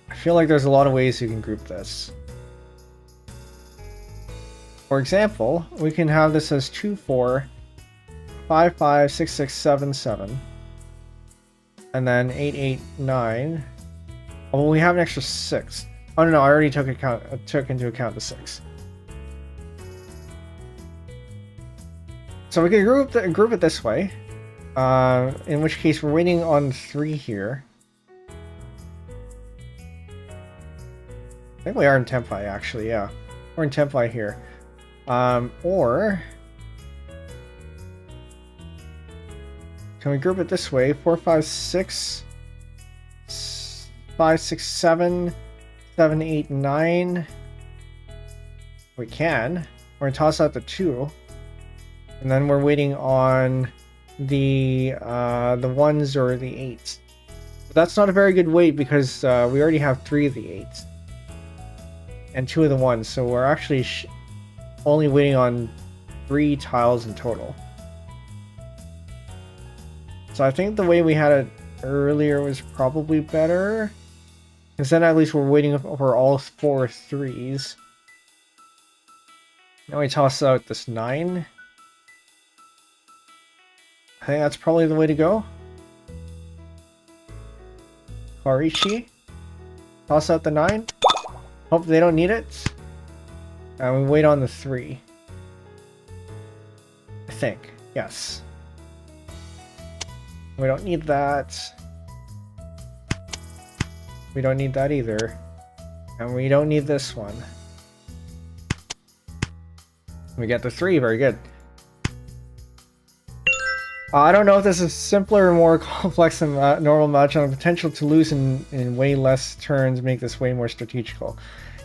Speaker 1: I feel like there's a lot of ways you can group this. For example, we can have this as 2, 4, 5, 5, 6, 6, 7, 7, and then 8, 8, 9. Oh, well, we have an extra 6. Oh no, I already took into account the 6. So we can group it this way. In which case we're waiting on 3 here. I think we are in Tempai actually, yeah. We're in Tempai here. Or can we group it this way? 4, 5, 6, 5, 6, 7, 7, 8, 9. We can. We're gonna toss out the 2. And then we're waiting on the 1s or the 8s. But that's not a very good wait because we already have 3 of the 8s. And 2 of the 1s, so we're actually only waiting on 3 tiles in total. So I think the way we had it earlier was probably better. Because then at least we're waiting for all 4 3s. Now we toss out this 9. I think that's probably the way to go. Harichi. Toss out the 9. Hope they don't need it. And we wait on the 3. I think. Yes. We don't need that. We don't need that either. And we don't need this one. We get the 3. Very good. I don't know if this is simpler or more complex than normal Mahjong. The potential to lose in way less turns make this way more strategical.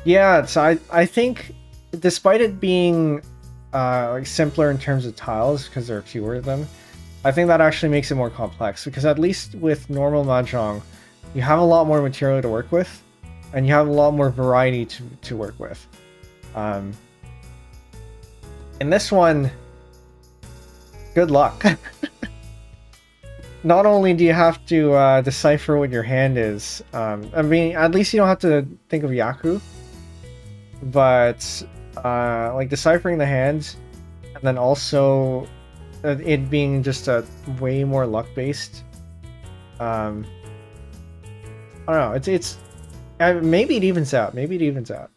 Speaker 1: Yeah, so I think despite it being like simpler in terms of tiles because there are fewer of them, I think that actually makes it more complex because at least with normal Mahjong, you have a lot more material to work with and you have a lot more variety to work with. In this one, good luck. Not only do you have to decipher what your hand is, I mean, at least you don't have to think of Yaku, but like deciphering the hands, and then also it being just a way more luck based. I don't know. It's maybe it evens out. Maybe it evens out.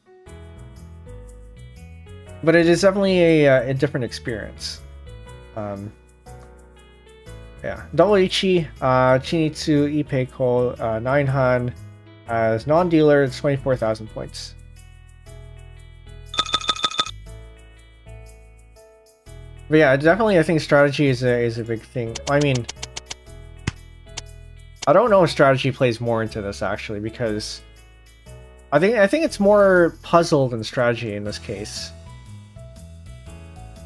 Speaker 1: But it is definitely a different experience. Yeah. Double Ichi, Chinitsu, Ipeiko, 9Han. As non-dealer, it's 24,000 points. But yeah, definitely I think strategy is a big thing. I mean, I don't know if strategy plays more into this actually, because I think it's more puzzle than strategy in this case.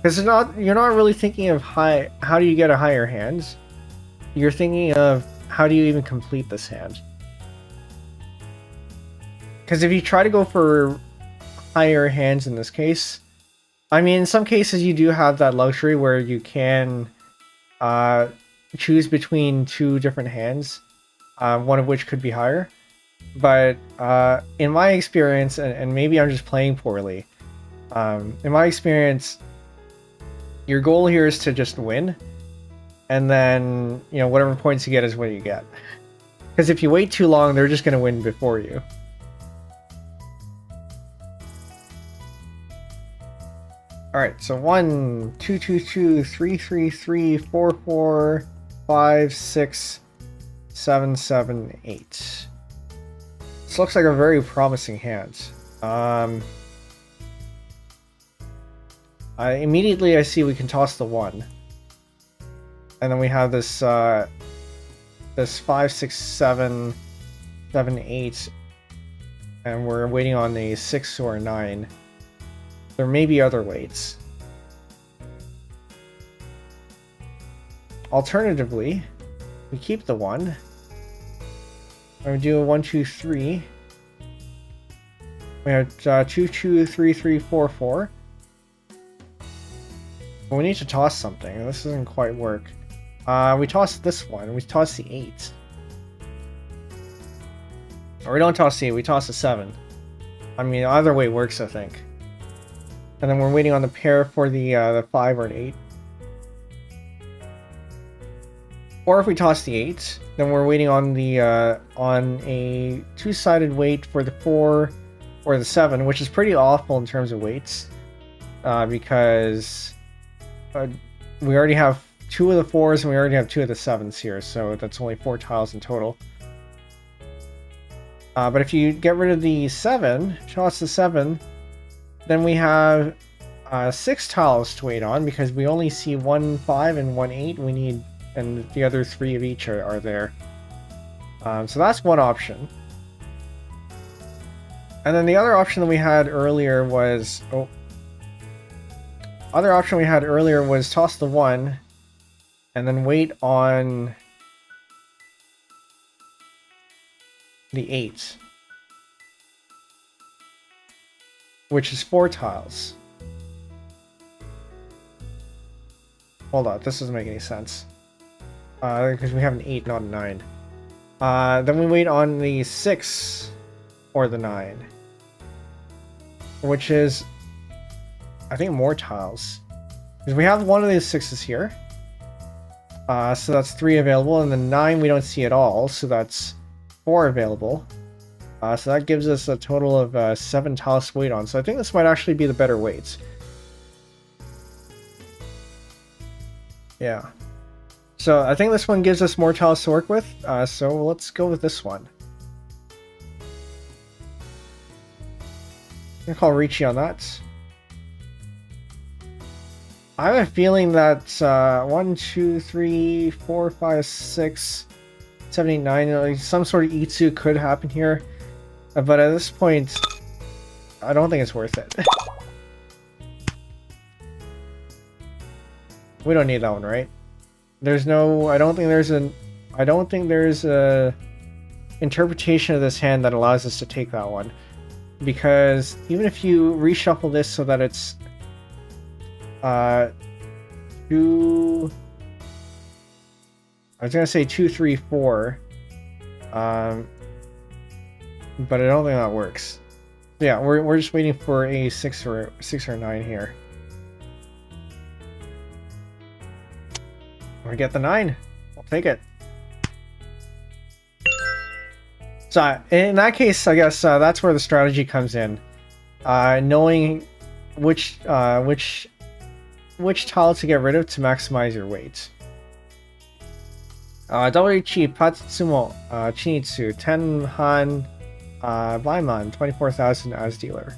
Speaker 1: Because you're not really thinking of how do you get a higher hand. You're thinking of how do you even complete this hand. Because if you try to go for higher hands in this case, I mean, in some cases you do have that luxury where you can choose between two different hands, one of which could be higher. But in my experience, and maybe I'm just playing poorly, in my experience, your goal here is to just win, and then, you know, whatever points you get is what you get. Because if you wait too long, they're just going to win before you. Alright, so 1, 2, 2, 2, 3, 3, 3, 4, 4, 5, 6, 7, 7, 8. This looks like a very promising hand. Immediately I see we can toss the 1. And then we have this this 5, 6, 7, 7, 8. And we're waiting on a 6 or a 9. There may be other weights. Alternatively, we keep the 1. And we do a 1, 2, 3. We have 2, 2, 3, 3, 4, 4. But we need to toss something. This doesn't quite work. We toss this one. We toss the 8. Or we don't toss the 8. We toss the 7. I mean, either way works, I think. And then we're waiting on the pair for the 5 or an 8. Or if we toss the 8, then we're waiting on the on a two-sided weight for the 4 or the 7, which is pretty awful in terms of weights, because we already have 2 of the 4s and we already have 2 of the 7s here, so that's only 4 tiles in total. But if you get rid of the 7, toss the 7, then we have 6 tiles to wait on, because we only see 1 5 and 1 8. We need, and the other 3 of each are there. So that's one option. And then the other option that we had earlier was toss the 1 and then wait on the 8, which is 4 tiles. Hold on, this doesn't make any sense. Because we have an 8, not a 9. Then we wait on the 6 or the 9, which is, I think, more tiles. Because we have one of these 6s here. So that's 3 available, and the 9 we don't see at all, so that's 4 available. So that gives us a total of 7 tiles to wait on. So I think this might actually be the better weights. Yeah. So I think this one gives us more tiles to work with. So let's go with this one. I'm gonna call Ricci on that. I have a feeling that 1, 2, 3, 4, 5, 6, 7, 8, 9, some sort of Itsu could happen here. But at this point, I don't think it's worth it. We don't need that one, right? There's no, I don't think there's a interpretation of this hand that allows us to take that one. because even if you reshuffle this so that it's 2, I was gonna say 2, 3, 4, but I don't think that works. Yeah, we're just waiting for a 6 or 9 here. We get the 9. I'll take it. So in that case, I guess that's where the strategy comes in. Knowing which tile to get rid of to maximize your weight. WH Patsumo Chinitsu 10 Han Baiman 24,000 as dealer.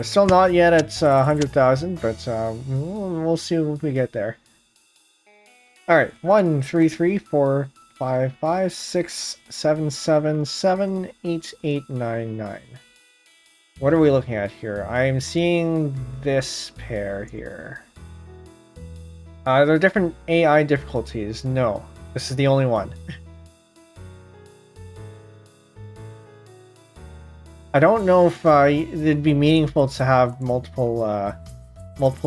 Speaker 1: Still not yet at 100,000, but we'll see if we get there. Alright, 1, 3, 3, 4, 5, 5, 6, 7, 7, 7, 8, 8, 9, 9. What are we looking at here? I'm seeing this pair here. There are different AI difficulties. No, this is the only one. I don't know if it'd be meaningful to have multiple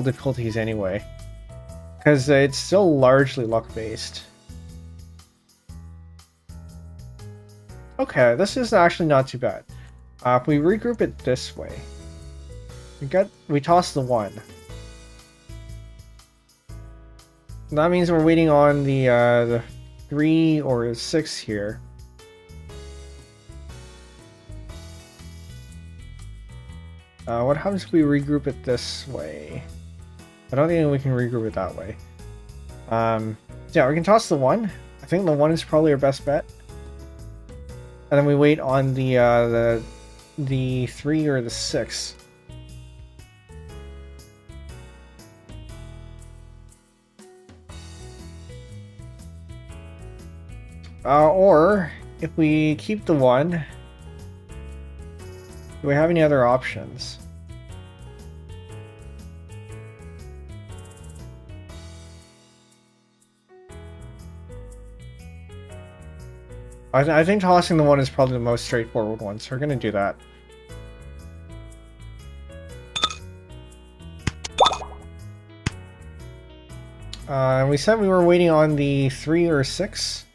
Speaker 1: difficulties anyway, because it's still largely luck-based. Okay, this is actually not too bad. If we regroup it this way, we toss the 1. That means we're waiting on the 3 or 6 here. What happens if we regroup it this way? I don't think we can regroup it that way. Yeah, we can toss the 1. I think the 1 is probably our best bet. And then we wait on the 3 or the 6. Or if we keep the 1, do we have any other options? I think tossing the 1 is probably the most straightforward one, so we're going to do that. We said we were waiting on the 3 or 6.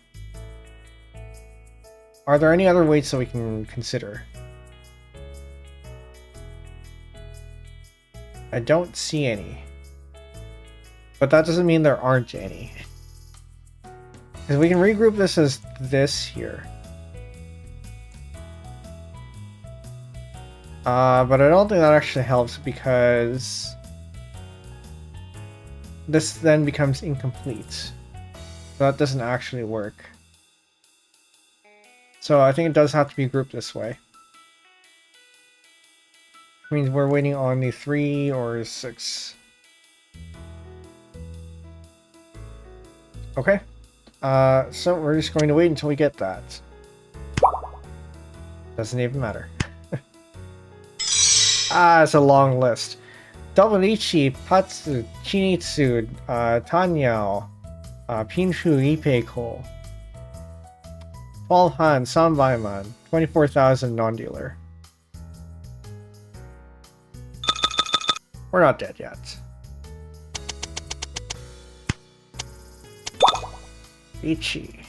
Speaker 1: Are there any other weights that we can consider? I don't see any. But that doesn't mean there aren't any. Because we can regroup this as this here. But I don't think that actually helps because this then becomes incomplete. That doesn't actually work. So I think it does have to be grouped this way. Which means we're waiting on the 3 or 6. Okay. So we're just going to wait until we get that. Doesn't even matter. It's a long list. Double-ichi, Patsu, Chinitsu, Tanyao, Pinshu, Ipeiko, 12 Han, Sanbaiman, 24,000 non-dealer. We're not dead yet. Ichi.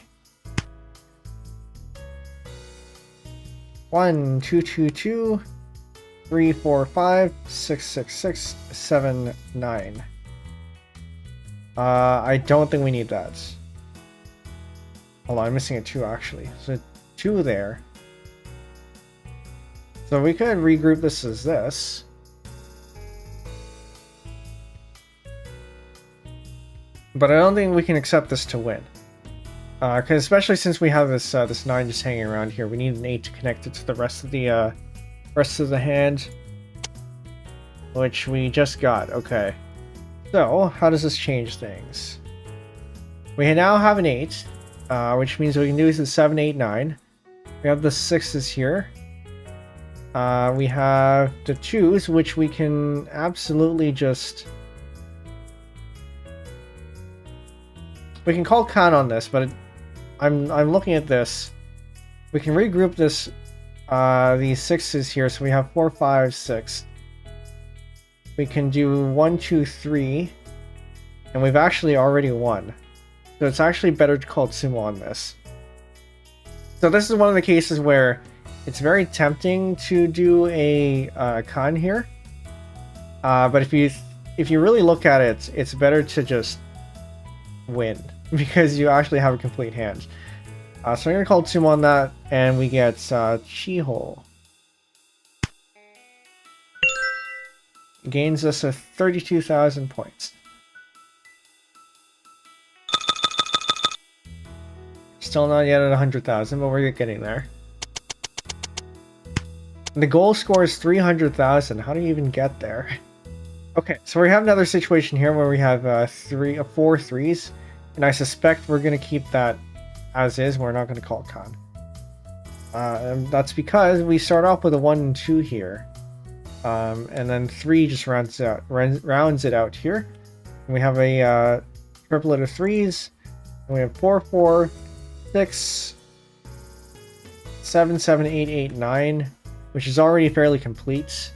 Speaker 1: 1, 2, 2, 2, 3, 4, 5, 6, 6, 6, 7, 9. I don't think we need that. Hold on, I'm missing a 2 actually. So 2 there. So we could regroup this as this. But I don't think we can accept this to win. Because especially since we have this this 9 just hanging around here, we need an 8 to connect it to the rest of the hand, which we just got. Okay, so how does this change things? We now have an 8, which means we can do the 7, 8, 9. We have the 6s here. We have the 2s, which we can absolutely just... We can call count on this, but I'm looking at this. We can regroup this, these 6s here, so we have 4, 5, 6. We can do 1, 2, 3, and we've actually already won. So it's actually better to call Tsumo on this. So this is one of the cases where it's very tempting to do a con here, but if you really look at it, it's better to just win because you actually have a complete hand. So I'm gonna call Tsumo on that, and we get Chiho. Gains us a 32,000 points. Still not yet at 100,000, but we're getting there. The goal score is 300,000. How do you even get there? Okay, so we have another situation here where we have 4 threes, and I suspect we're going to keep that as is. We're not going to call it con. And that's because we start off with a 1 and 2 here, and then 3 just rounds it out here. And we have a triplet of 3s, and we have 4, 4, 6, 7, 7, 8, 8, 9, which is already fairly complete.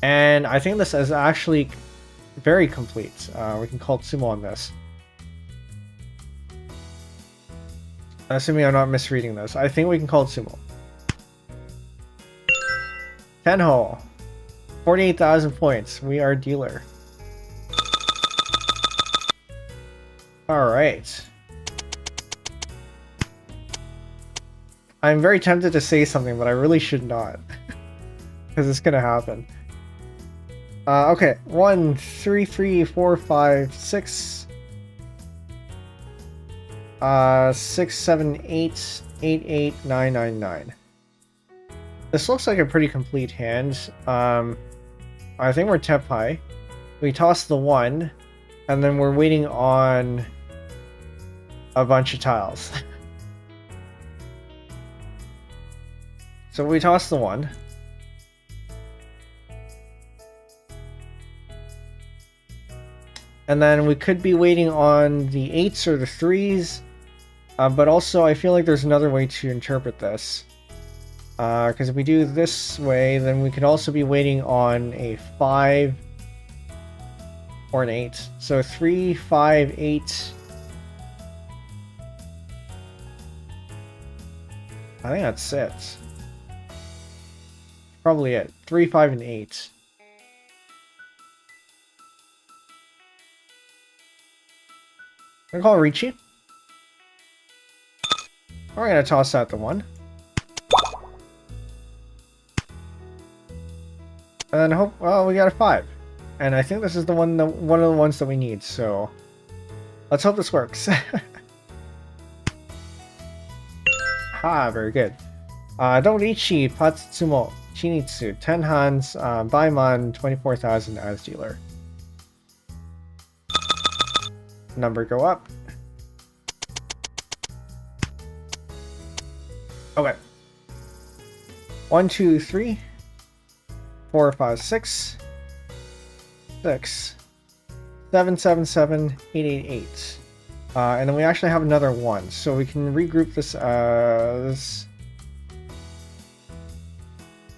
Speaker 1: And I think this is actually very complete. We can call Tsumo on this. Assuming I'm not misreading this. I think we can call Tsumo. Tenho. 48,000 points. We are dealer. Alright. I'm very tempted to say something, but I really should not. Because it's gonna happen. Okay. 1, 3, 3, 4, 5, 6. 6, 7, 8, 8, 8, 9, 9, 9. This looks like a pretty complete hand. I think we're Tepai. We toss the 1, and then we're waiting on a bunch of tiles. So we toss the 1. And then we could be waiting on the 8s or the 3s. But also I feel like there's another way to interpret this. Because if we do this way, then we could also be waiting on a 5 or an 8. So 3, 5, 8. I think that's it. Probably it. 3, 5, and 8. I'm gonna call Ricci. We're gonna toss out the 1. And then hope, well, we got a 5. And I think this is the one of the ones that we need, so let's hope this works. Ha, very good. Dorichi, Patsumo, Chinitsu, 10 hands, Baiman, 24,000 as dealer. Number go up. Okay. 1, 2, 3, 4, 5, 6, 6, 7, 7, 7, 8, 8, 8. And then we actually have another 1, so we can regroup this as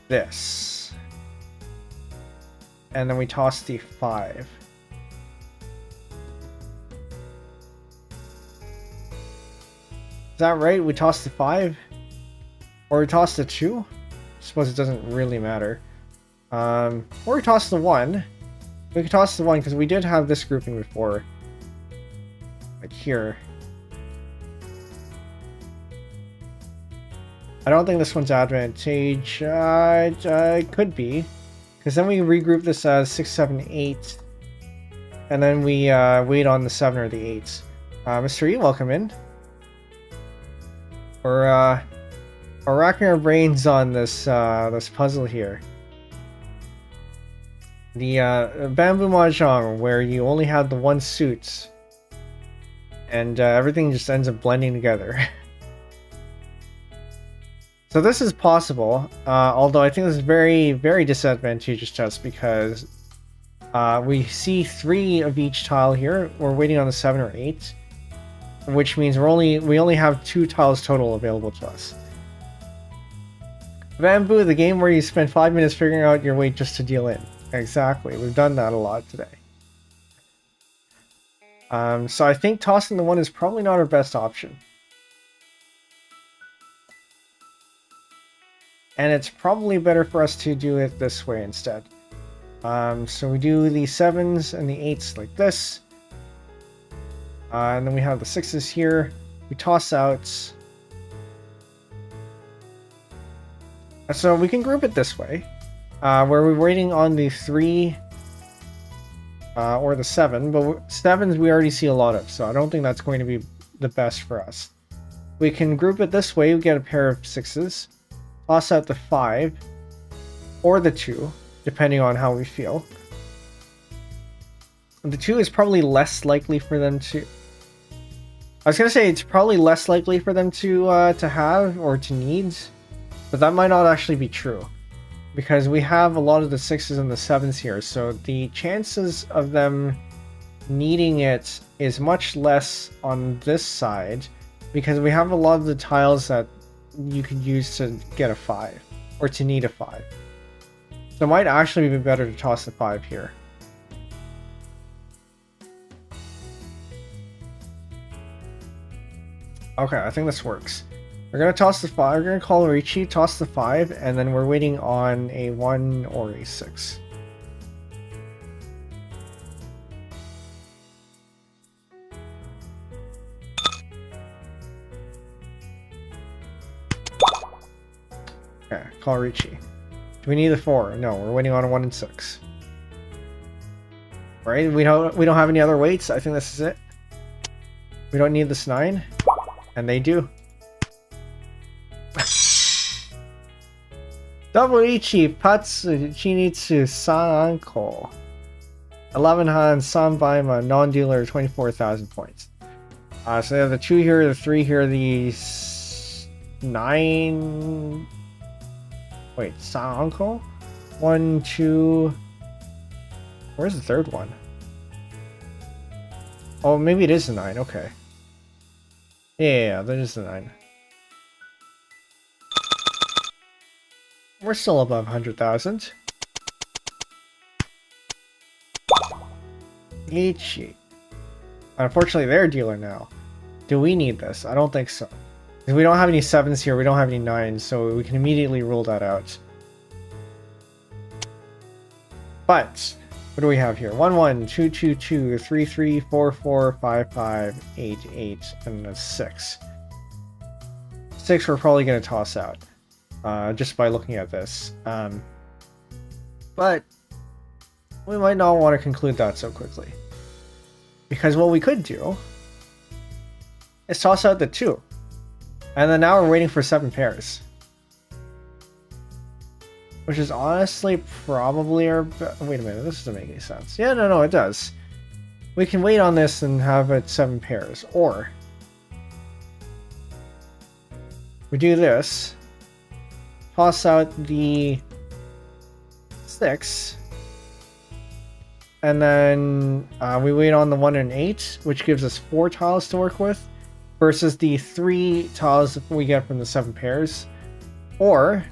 Speaker 1: this. And then we toss the 5. Is that right? We toss the 5? Or we toss the 2? I suppose it doesn't really matter. Or we toss the 1. We could toss the 1 because we did have this grouping before. Like here. I don't think this one's advantage. It could be. Because then we regroup this as 6, 7, 8. And then we wait on the 7 or the 8. Mr. E, welcome in. We're racking our brains on this this puzzle here. The Bamboo Mahjong, where you only have the 1 suit. And everything just ends up blending together. So this is possible, although I think this is very, very disadvantageous to us because we see 3 of each tile here. We're waiting on the 7 or 8. which means we only have 2 tiles total available to us. Penbu, the game where you spend 5 minutes figuring out your weight just to deal in. Exactly, we've done that a lot today. So I think tossing the 1 is probably not our best option. And it's probably better for us to do it this way instead. So we do the 7s and the 8s like this. And then we have the 6s here. We toss out. So we can group it this way. Where we're waiting on the 3 or the 7. But 7s we already see a lot of. So I don't think that's going to be the best for us. We can group it this way. We get a pair of 6s. Toss out the 5. Or the 2. Depending on how we feel. The 2 is probably less likely for them to... I was going to say it's probably less likely for them to have or to need. But that might not actually be true. Because we have a lot of the 6s and the 7s here. So the chances of them needing it is much less on this side. Because we have a lot of the tiles that you could use to get a 5. Or to need a 5. So it might actually be better to toss the 5 here. Okay, I think this works. We're going to toss the 5, we're going to call Richie, toss the 5, and then we're waiting on a 1 or a 6. Okay, call Richie. Do we need the 4? No, we're waiting on a 1 and 6. Right? We don't have any other weights. I think this is it. We don't need this 9. And they do. Double Ichi Patsu Chinitsu Sanko. 11 Han Sanbaima non-dealer 24,000 points. So they have the 2 here, the 3 here, the 9. Wait, Sanko? 1, 2. Where's the 3rd one? Oh, maybe it is the 9. Okay. Yeah, that is the 9. We're still above 100,000. Ichi. Unfortunately, they're a dealer now. Do we need this? I don't think so. Because we don't have any 7s here, we don't have any 9s, so we can immediately rule that out. But, what do we have here? 1, 1, 2, 2, 2, 3, 3, 4, 4, 5, 5, 8, 8, and a 6. 6 we're probably going to toss out. Just by looking at this. But we might not want to conclude that so quickly. Because what we could do is toss out the 2. And then now we're waiting for 7 pairs. Which is honestly probably our... Wait a minute, this doesn't make any sense. Yeah, no, it does. We can wait on this and have it 7 pairs. Or we do this. Toss out the 6. And then we wait on the 1 and 8, which gives us 4 tiles to work with. Versus the 3 tiles we get from the 7 pairs. Or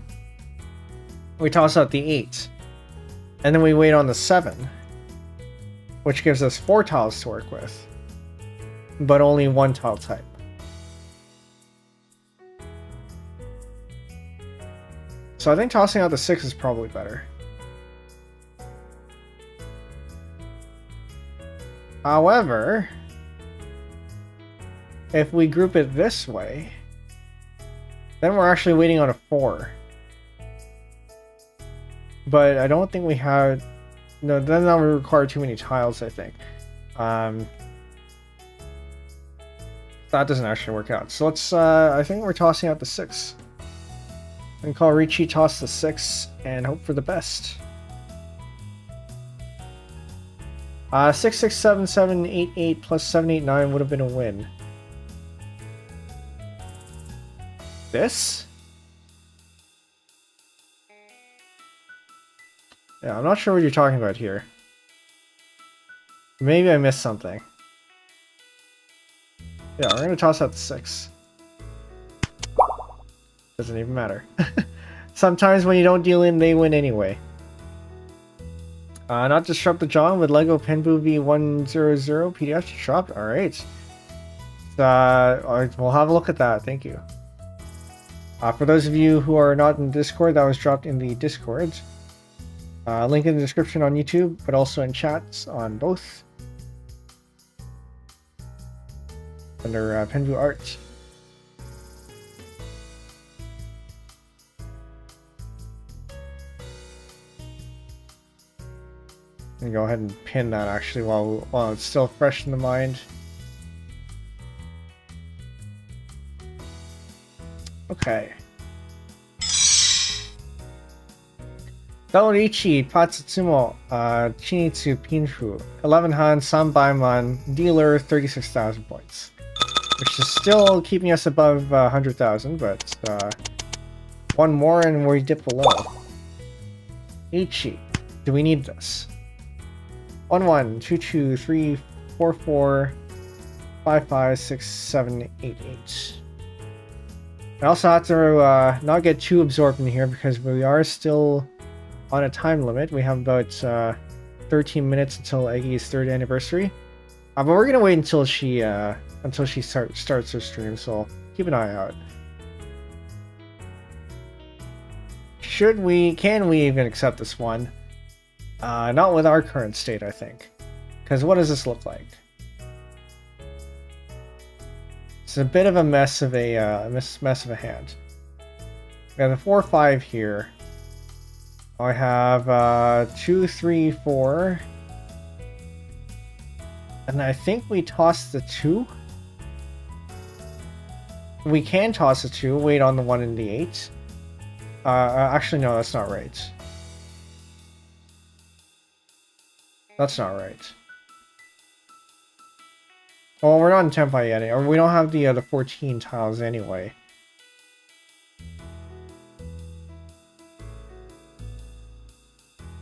Speaker 1: we toss out the 8. And then we wait on the 7. Which gives us 4 tiles to work with. But only 1 tile type. So I think tossing out the 6 is probably better. However, if we group it this way, then we're actually waiting on a 4. But I don't think we have... No, then that would require too many tiles, I think. That doesn't actually work out. So let's... I think we're tossing out the 6. And call Richie, toss the 6, and hope for the best. 6, 6, 7, 7, 8, 8 plus 7, 8, 9 would have been a win. This? Yeah, I'm not sure what you're talking about here. Maybe I missed something. Yeah, we're gonna toss out the 6. Doesn't even matter. Sometimes when you don't deal in, they win anyway. Not Disrupt the John with Lego Penbu V100 PDF dropped. Alright. We'll have a look at that. Thank you. For those of you who are not in Discord, that was dropped in the Discord. Link in the description on YouTube, but also in chats on both. Under Penbu Art. I'm gonna go ahead and pin that actually while it's still fresh in the mind. Okay. Daorichi Patsutsumo Chinitsu Pinfu 11 Han Sanbaiman dealer 36,000 points. Which is still keeping us above 100,000, but one more and we dip below. Ichi. Do we need this? 1 1 2 2 3 4 4 5 5 6 7 8 8. I also have to not get too absorbed in here because we are still on a time limit. We have about 13 minutes until Eggy's 3rd anniversary. But we're gonna wait until she starts her stream, so keep an eye out. Can we even accept this one? Not with our current state, I think. Because what does this look like? It's a bit of a mess of a hand. We have the 4-5 here. I have 2, 3, 4. And I think we toss the 2. We can toss the 2, wait on the 1 and the 8. Actually, no, that's not right. That's not right. Well, we're not in Tempai yet, or we don't have the 14 tiles anyway.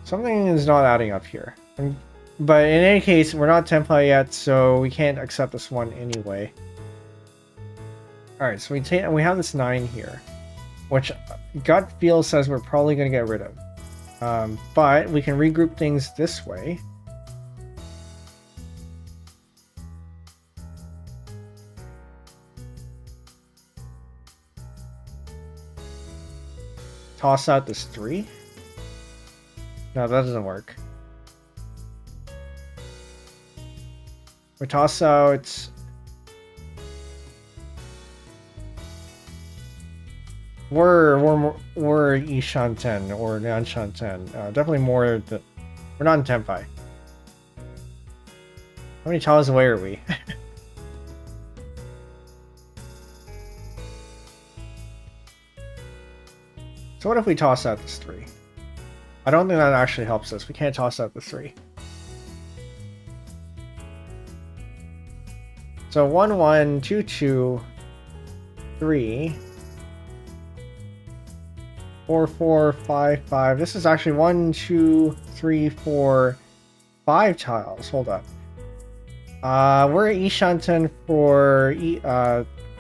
Speaker 1: Something is not adding up here. But in any case, we're not Tempai yet, so we can't accept this one anyway. Alright, so we have this 9 here, which gut feel says we're probably going to get rid of. But we can regroup things this way. Toss out this 3. No, that doesn't work. We toss out... We're Ishanten or Nanshanten. Definitely more than... We're not in Tempai. How many tiles away are we? So what if we toss out this 3? I don't think that actually helps us. We can't toss out the 3. So 1 1 2 2 3 4 4 5 5. This is actually 1 2 3 4 5 tiles. Hold up. We're at Ishanten for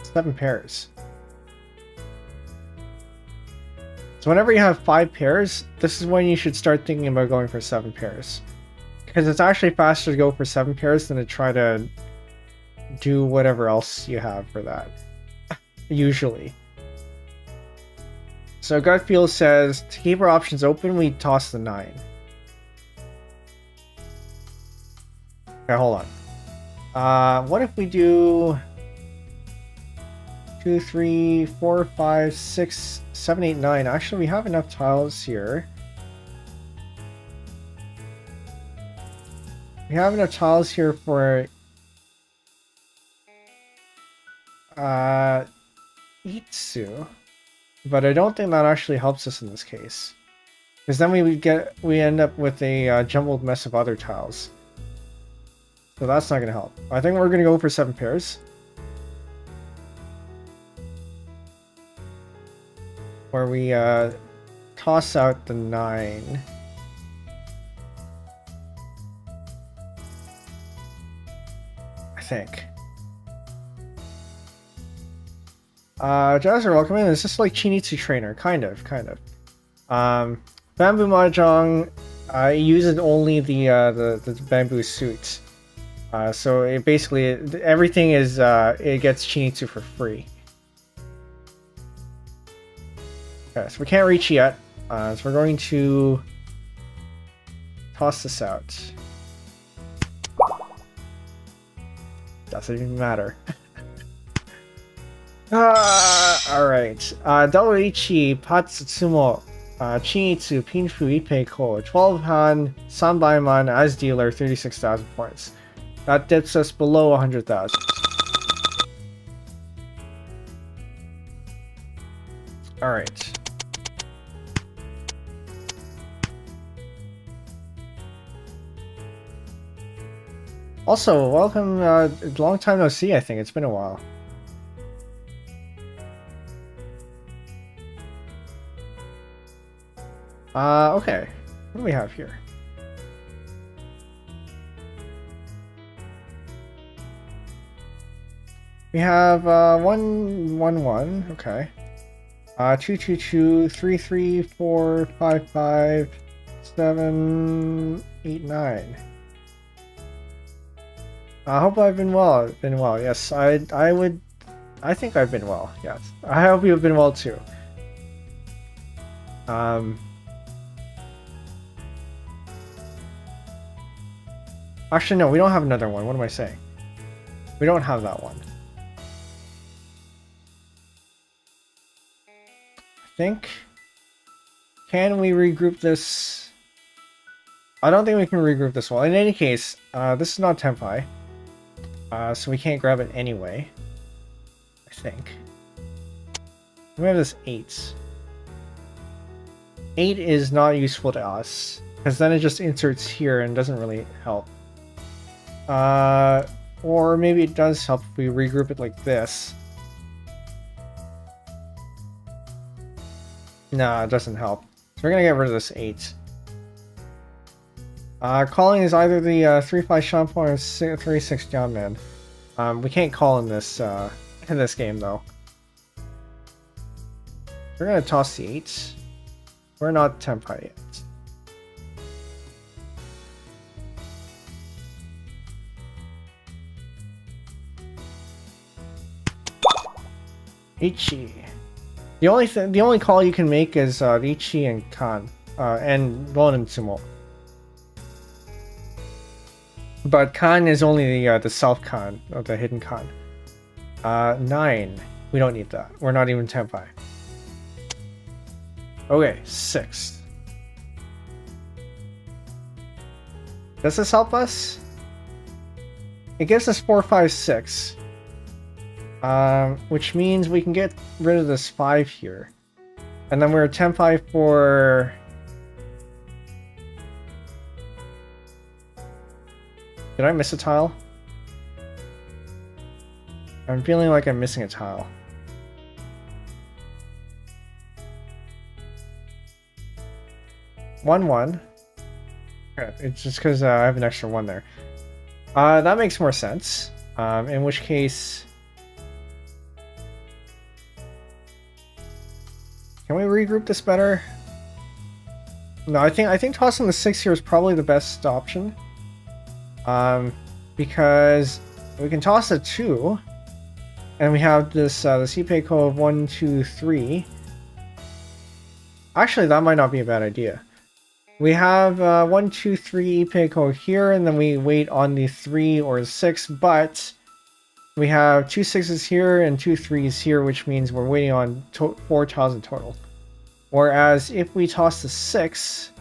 Speaker 1: 7 pairs. So whenever you have 5 pairs, this is when you should start thinking about going for 7 pairs. Because it's actually faster to go for 7 pairs than to try to do whatever else you have for that. Usually. So gut feel says, to keep our options open, we toss the 9. Okay, hold on. What if we do 2, 3, 4, 5, 6, 7, 8, 9. Actually, we have enough tiles here. We have enough tiles here for Itsu, but I don't think that actually helps us in this case, because then we end up with a jumbled mess of other tiles. So that's not going to help. I think we're going to go for 7 pairs. Where we toss out the 9. I think. Jazz are welcome in. It's just like Chinitsu Trainer, kind of. Bamboo Mahjong uses only the bamboo suit. So it basically everything is it gets Chinitsu for free. Okay, so we can't reach yet. So we're going to toss this out. Doesn't even matter. Alright. Double Ichi, Patsutsumo, Chinitsu, Penbu, Ipei-ko, 12 Han, Sanbaiman as dealer, 36,000 points. That dips us below 100,000. Alright. Also, welcome, long time no see, I think. It's been a while. Okay. What do we have here? We have 111, okay. 222, 3, 4, 5, 7, 8, 9. I hope I've been well. Yes, I think I've been well. Yes, I hope you've been well too. Actually, no, we don't have another one. What am I saying? We don't have that one. I think. Can we regroup this? I don't think we can regroup this one. In any case, this is not Tenpai. So we can't grab it anyway. I think. We have this 8. 8 is not useful to us, because then it just inserts here and doesn't really help. Or maybe it does help if we regroup it like this. Nah, it doesn't help. So we're gonna get rid of this 8. Calling is either the 3-5 shampoo or 3-6 Johnman. We can't call in this game though. We're gonna toss the 8. We're not Tenpai yet. Ichi. The only call you can make is Ichi and Kan, and Ronin Sumo. But Kan is only the self Kan, or the hidden Kan. 9. We don't need that. We're not even Tenpai. Okay, 6. Does this help us? It gives us 4, 5, 6. Which means we can get rid of this 5 here. And then we're Tenpai for... Did I miss a tile? I'm feeling like I'm missing a tile. One. Okay, it's just because I have an extra 1 there. That makes more sense. In which case... Can we regroup this better? No, I think tossing the 6 here is probably the best option. Because we can toss a 2, and we have this the Ipei-ko of 1, 2, 3. Actually, that might not be a bad idea. We have 1, 2, 3 Ipei-ko here, and then we wait on the 3 or 6, but we have 2 6s here and 2 3s here, which means we're waiting on 4 tiles in total. Whereas if we toss the 6,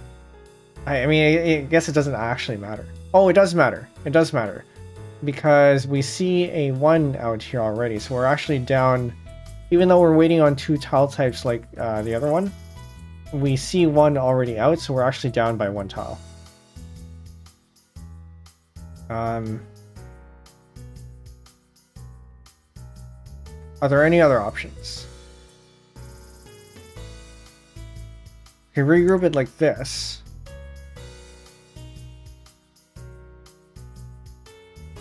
Speaker 1: I mean, I guess it doesn't actually matter. Oh, it does matter. It does matter. Because we see a 1 out here already, so we're actually down, even though we're waiting on 2 tile types like the other one, we see 1 already out, so we're actually down by 1 tile. Are there any other options? We can regroup it like this.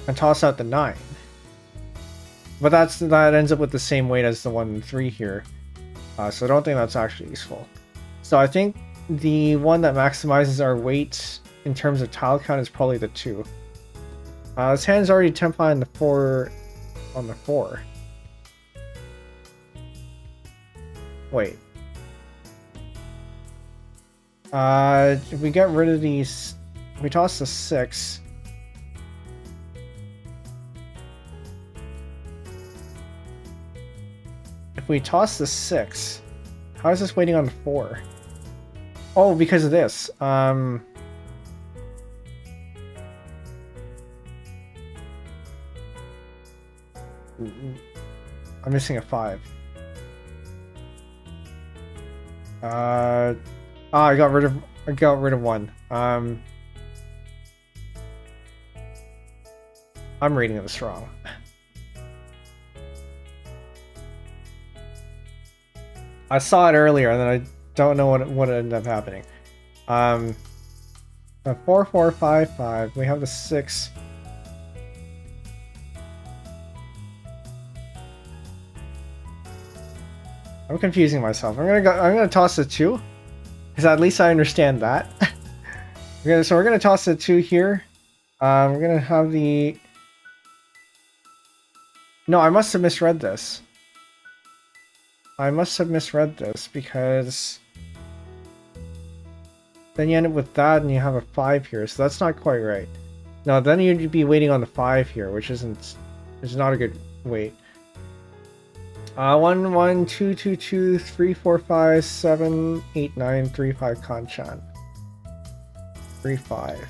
Speaker 1: And toss out the 9. But that ends up with the same weight as the 1 and 3 here. So I don't think that's actually useful. So I think the one that maximizes our weight in terms of tile count is probably the 2. This hand's already tempai on the 4. On the 4. Wait. If we get rid of these, we toss the 6. If we toss the 6, how is this waiting on the 4? Oh, because of this. I'm missing a 5. I got rid of 1. I'm reading this wrong. I saw it earlier and then I don't know what ended up happening. The 4, 4, 5, 5. We have the 6. I'm confusing myself. I'm gonna toss the 2, because at least I understand that. So we're gonna toss the 2 here. We're gonna have the. No, I must have misread this. Because then you end up with that and you have a 5 here, so that's not quite right. No, then you'd be waiting on the 5 here, which is not a good wait. 1, 1, 2, 2, 2, 3, 4, 5, 7, 8, 9, 3, 5 Kanchan. 3, 5.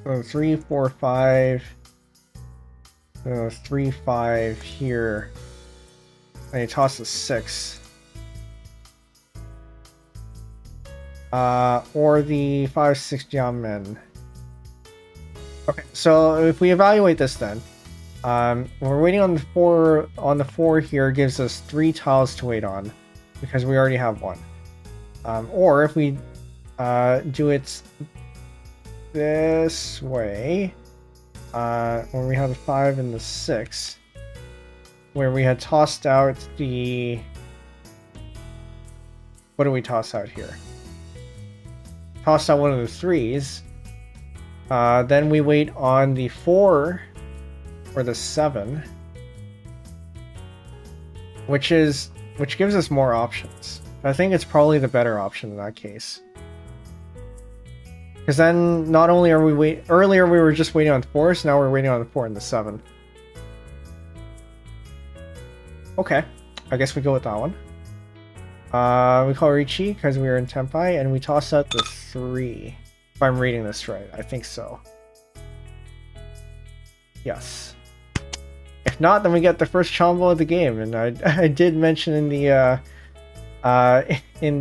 Speaker 1: So 3, 4, 5. 3, 5 here. And you toss a 6. Or the 5, 6 Jiamen. Okay, so if we evaluate this then, we're waiting on the 4. On the 4 here gives us 3 tiles to wait on, because we already have 1. Or if we do it this way, when we have the 5 and the 6, where we had tossed out the. What do we toss out here? Tossed out one of the 3s. Then we wait on the 4 or the 7, which gives us more options. I think it's probably the better option in that case. Because then not only are we earlier we were just waiting on 4s, now we're waiting on the 4 and the 7. Okay, I guess we go with that one. We call Richi because we were in Tempai, and we toss out the 3. If I'm reading this right, I think so. Yes. If not, then we get the first Chombo of the game, and I did mention in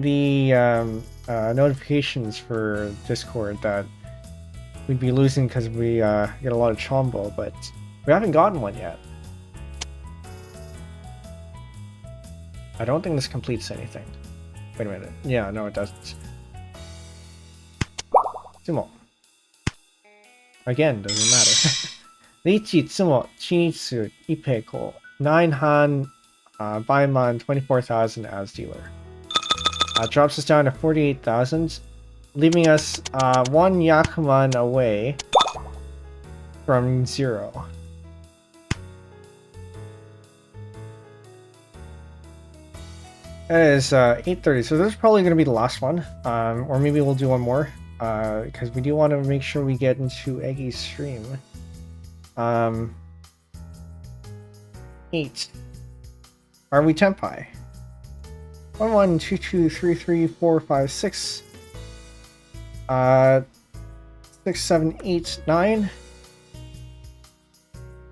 Speaker 1: the notifications for Discord that we'd be losing because we get a lot of Chombo, but we haven't gotten one yet. I don't think this completes anything. Wait a minute. Yeah, no, it doesn't. Tsumo. Again, doesn't matter. Lichi, Tsumo, Chinitsu, Ipeko, 9 Han, Baiman, 24,000 as dealer. Drops us down to 48,000, leaving us 1 Yakuman away from 0. It is 8:30, so this is probably going to be the last one, or maybe we'll do one more, because we do want to make sure we get into Eggy's stream. 8. Are we Tempai? 1, 1, 2, 2, 3, 3, 4, 5, 6. 6, 7, 8, 9.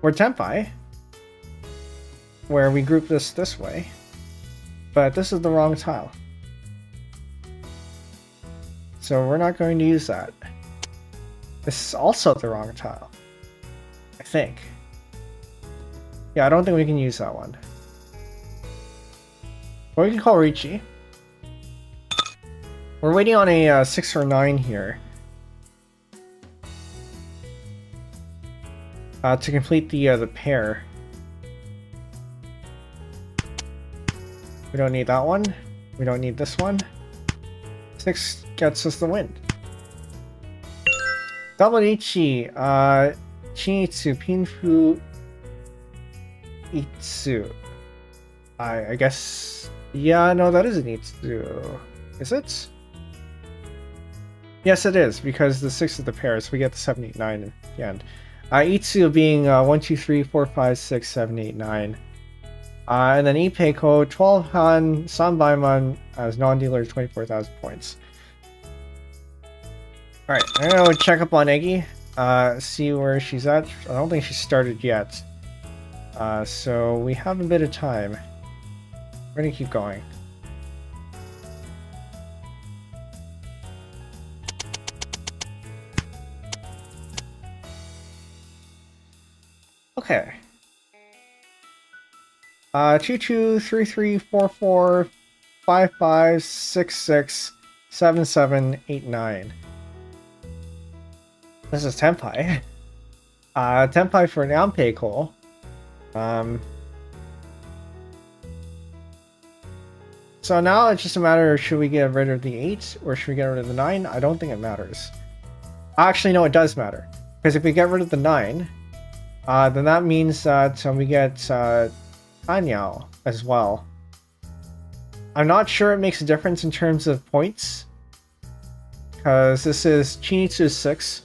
Speaker 1: We're Tempai, where we group this way. But this is the wrong tile. So we're not going to use that. This is also the wrong tile, I think. Yeah, I don't think we can use that one. But we can call Richi. We're waiting on a 6 or 9 here. to complete the pair. We don't need that one. We don't need this one. 6 gets us the win. Double Ichi, Chinitsu, Penbu, Itsu. I guess, yeah, no, that is an Itsu. Is it? Yes, it is, because the 6 is the pair, so we get the 7, 8, 9 in the end. Itsu being 1, 2, 3, 4, 5, 6, 7, 8, 9. And then Ipeiko, 12 Han, Sanbaiman as non-dealer, 24,000 points. Alright, I'm gonna check up on Eggy, see where she's at. I don't think she started yet. So we have a bit of time. We're gonna keep going. Okay. 2, 2, 3, 3, 4, 4, 5, 5, 6, 6, 7, 7, 8, 9. This is Tenpai. Tenpai for Nampeiko. So now it's just a matter of should we get rid of the 8 or should we get rid of the 9? I don't think it matters. Actually, no, it does matter. Because if we get rid of the 9, then that means that we get Tanyao as well. I'm not sure it makes a difference in terms of points. Because this is Chinitsu 6.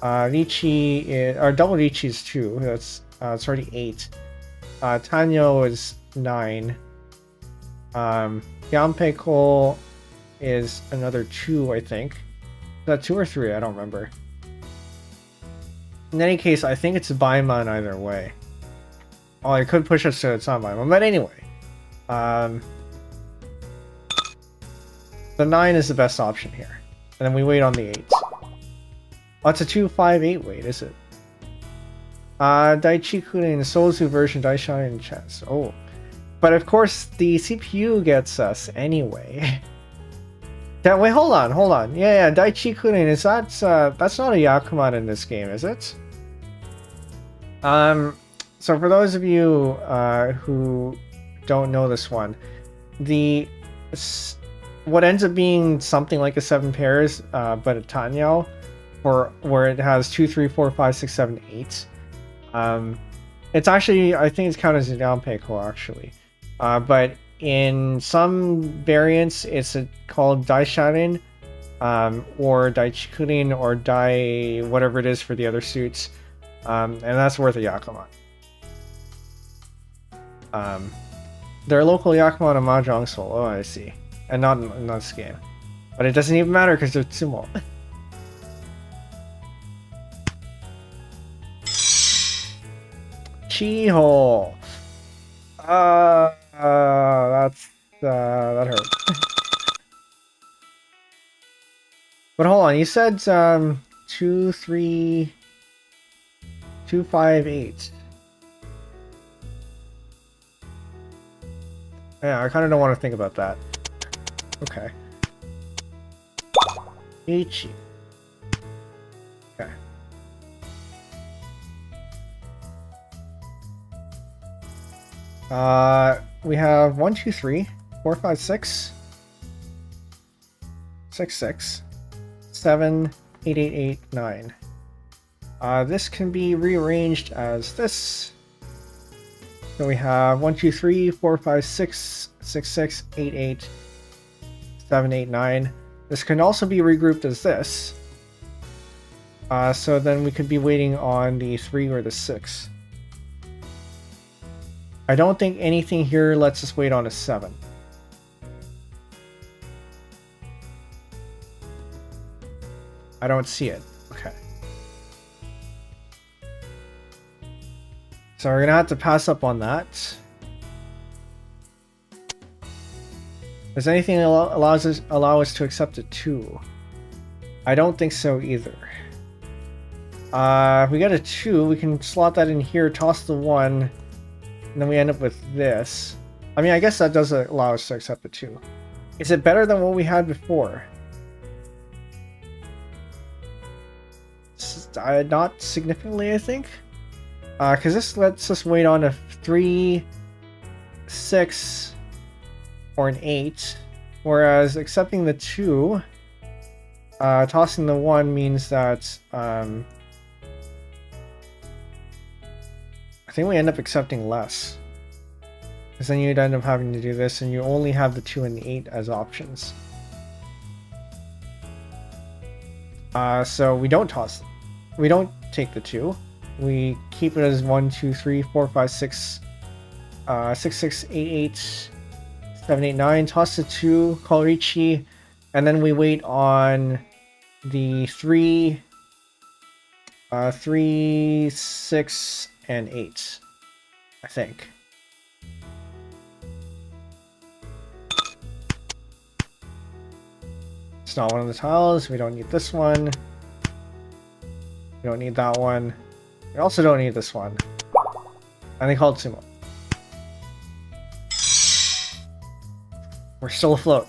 Speaker 1: Richi is, or double Richi is 2. That's it's already 8. Tanyao is 9. Yanpeiko is another 2, I think. Is that 2 or 3? I don't remember. In any case, I think it's a Baiman either way. Oh, it could push us to it's not Baiman, but anyway. The 9 is the best option here. And then we wait on the 8. Oh, it's a 2-5-8 wait, is it? Daichi Kunin Sozu version Daishan chess. Oh. But of course, the CPU gets us anyway. Wait, hold on. Yeah, Daichi Kunin, is that, that's not a Yakuman in this game, is it? So for those of you, who don't know this one, what ends up being something like a 7 pairs, but a Tanyao, where it has 2, 3, 4, 5, 6, 7, 8. It's actually, I think it's counted as a Yanpeiko actually. But in some variants, it's called Daisharin, or Daichikurin, or Dai whatever it is for the other suits, and that's worth a Yakuman. They're local Yakuman and Mahjong Soul. Oh, I see, and not in this game, but it doesn't even matter because they're Tsumo. Chiho. That hurt. But hold on, you said 2, 3, 2, 5, 8. Yeah, I kind of don't want to think about that. Okay. Ichi. Okay. We have 1, 2, 3, 4, 5, 6, 6, 6, 7, 8, 8, 8, 9. This can be rearranged as this. So we have 1, 2, 3, 4, 5, 6, 6, 6, 8, 8, 7, 8, 9. This can also be regrouped as this. So then we could be waiting on the 3 or the 6. I don't think anything here lets us wait on a 7. I don't see it. Okay. So we're gonna have to pass up on that. Does anything allow us to accept a 2? I don't think so either. If we get a 2, we can slot that in here, toss the 1, and then we end up with this. I mean, I guess that does allow us to accept a 2. Is it better than what we had before? Not significantly, I think. Because this lets us wait on a 3, 6, or an 8. Whereas accepting the 2, tossing the 1 means that I think we end up accepting less. Because then you'd end up having to do this, and you only have the 2 and the 8 as options. So we don't toss them. We don't take the 2. We keep it as 1, 2, 3, 4, 5, 6, 6, 6, 8, 8, 7, 8, 9. Toss the 2, call Richi, and then we wait on the 3, 3, 6, and 8, I think. It's not one of the tiles. We don't need this one. We don't need that one. We also don't need this one. And they called Sumo. We're still afloat.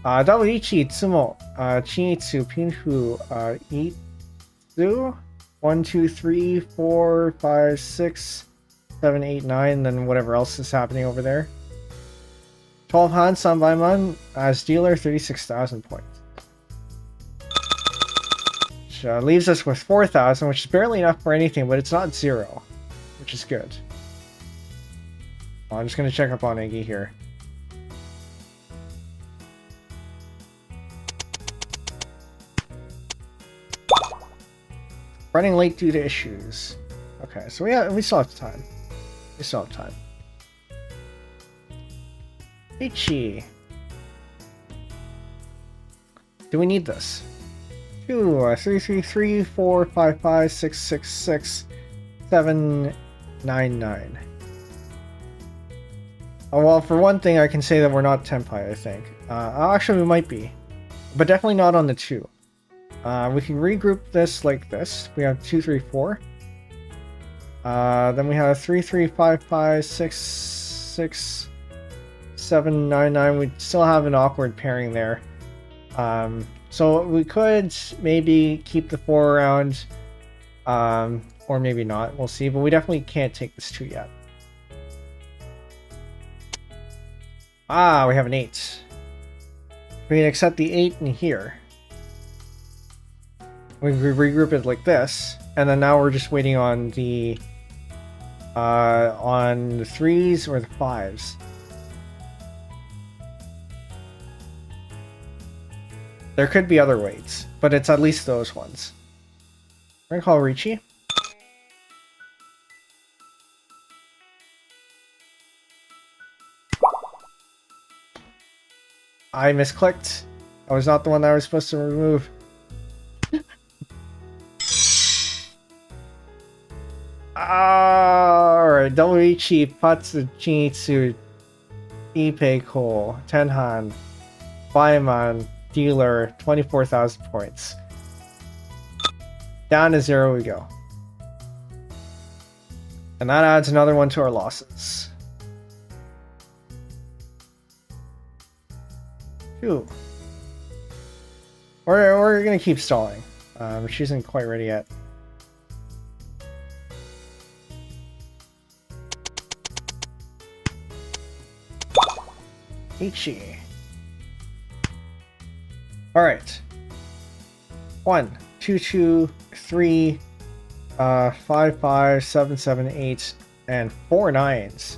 Speaker 1: Dawaichi, Tsumo, Chinitsu, Penbu, Itsu, 1, 2, 3, 4, 5, 6, 7, 8, 9, then whatever else is happening over there. 12 Han Sanbaiman as dealer, 36,000 points. Which leaves us with 4,000, which is barely enough for anything, but it's not 0, which is good. I'm just going to check up on Iggy here. Running late due to issues. Okay, so we still have time. We still have time. Ichi. Do we need this? 2, 3, 3, 3, 4, 5, 5, 6, 6, 6, 7, 9, 9. Oh, well, for one thing, I can say that we're not Tenpai, I think. Actually, we might be. But definitely not on the 2. We can regroup this like this. We have 2, 3, 4. Then we have 3, 3, 5, 5, 6, 6, 7, 9, 9. We still have an awkward pairing there. So we could maybe keep the 4 around, or maybe not. We'll see. But we definitely can't take this 2 yet. Ah, we have an 8. We can accept the 8 in here. We regroup it like this, and then now we're just waiting on the 3s or the 5s. There could be other weights, but it's at least those ones. We're gonna call Richi. I misclicked. I was not the one that I was supposed to remove. Alright, Dawaichi, Patsu, Chinitsu, Ippei Cole, Tenhan, Baiman, dealer, 24,000 points. Down to 0 we go. And that adds another one to our losses. Phew. We're gonna keep stalling. She isn't quite ready yet. Ichi. Alright. 1, 2, 2, 3, 5, 5, 7, 7, 8, and 4 9s.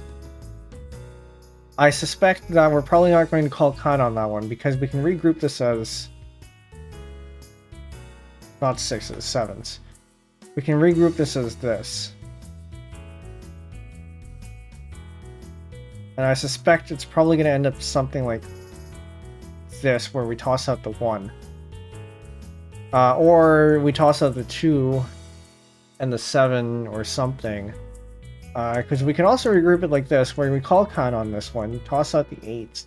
Speaker 1: I suspect that we're probably not going to call Khan on that one because we can regroup this as not 6s, 7s. We can regroup this as this. And I suspect it's probably going to end up something like this, where we toss out the 1. Or we toss out the 2 and the 7 or something. Because we can also regroup it like this, where we call Khan on this one, toss out the 8.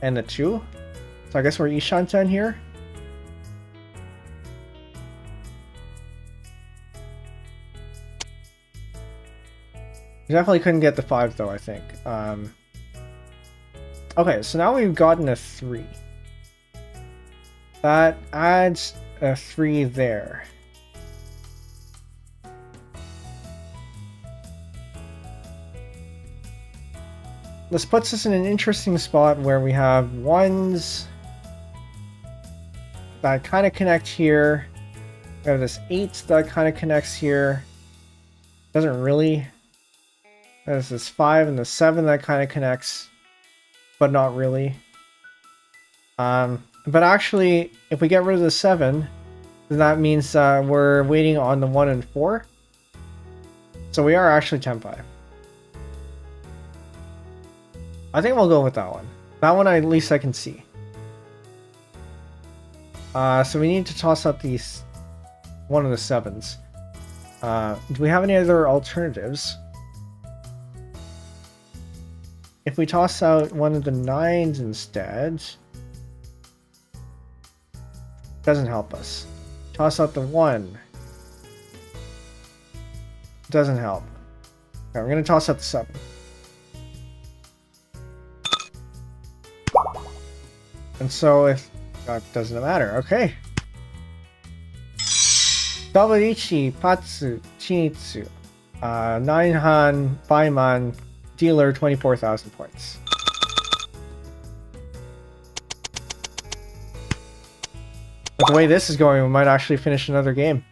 Speaker 1: And the 2. So I guess we're Ishanten here. We definitely couldn't get the 5 though, I think. Okay, so now we've gotten a 3. That adds a 3 there. this puts us in an interesting spot where we have ones that kind of connect here. We have this 8 that kind of connects here. Doesn't really. There's this 5 and the 7 that kind of connects, but not really. But actually, if we get rid of the 7, then that means we're waiting on the 1 and 4. So we are actually tenpai. I think we'll go with that one. That one at least I can see. So we need to toss out these one of the 7s. Do we have any other alternatives? If we toss out one of the 9s instead, doesn't help us. Toss out the 1. Doesn't help. Okay, we're gonna toss out the 7. And so if that doesn't matter, okay. Dabaichi, Patsu, Chinitsu. 9han, Baiman, dealer 24,000 points. But the way this is going, we might actually finish another game.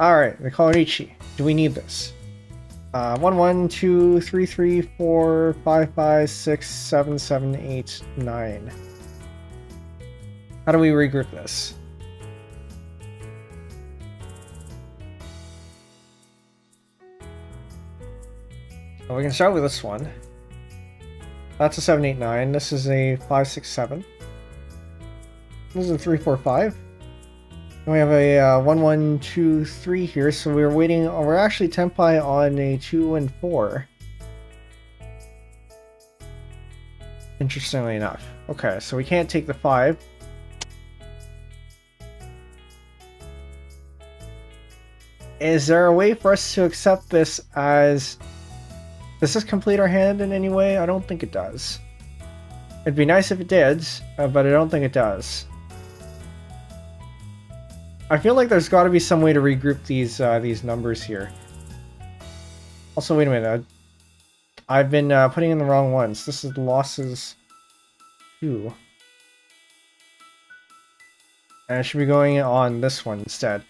Speaker 1: Alright, the Kolorichi. Do we need this? 1, 1, 2, 3, 3, 4, 5, 5, 6, 7, 7, 8, 9. How do we regroup this? Well, we can start with this one. That's a 7, 8, 9. This is a 5, 6, 7. This is a 3, 4, 5. And we have a 1, 1, 2, 3 here, so we're waiting. We're actually tenpai on a 2 and 4. Interestingly enough. Okay, so we can't take the 5. Is there a way for us to accept this as... Does this complete our hand in any way? I don't think it does. It'd be nice if it did, but I don't think it does. I feel like there's got to be some way to regroup these numbers here. Also, wait a minute. I've been putting in the wrong ones. This is losses 2. And I should be going on this one instead.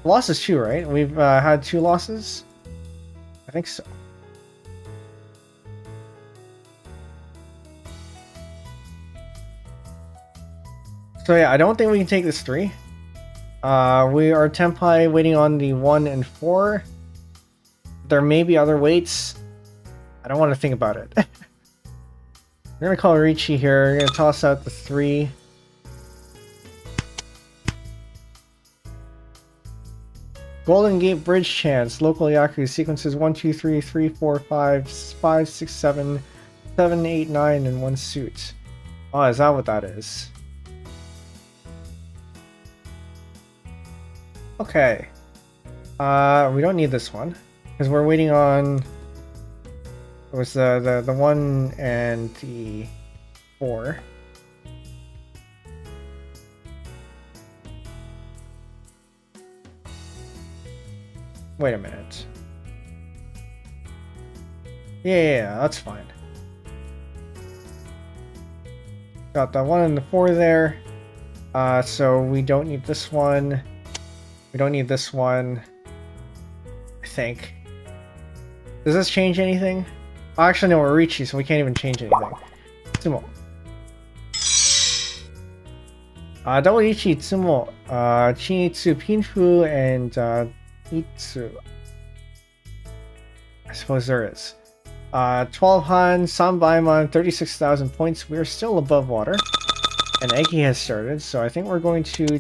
Speaker 1: Losses 2, right? We've had 2 losses? I think so. So yeah, I don't think we can take this 3. We are tenpai waiting on the 1 and 4. There may be other weights. I don't want to think about it. We're gonna call Richi here. We're gonna toss out the 3. Golden Gate Bridge chance. Local Yaku sequences 1, 2, 3, 3, 4, 5, 5, 6, 7, 7, 8, 9, and 1 suit. Oh, is that what that is? Okay. We don't need this one because we're waiting on. It was the 1 and the 4. Wait a minute. Yeah, that's fine. Got the 1 and the 4 there. So we don't need this one. We don't need this one. I think. Does this change anything? Oh, actually, no, we're Richi, so we can't even change anything. Tsumo. Double Ichi, Tsumo, Chinitsu, Penbu, and Itsu. I suppose there is. 12 Han, Sanbaimon, 36,000 points. We're still above water. And Eki has started, so I think we're going to...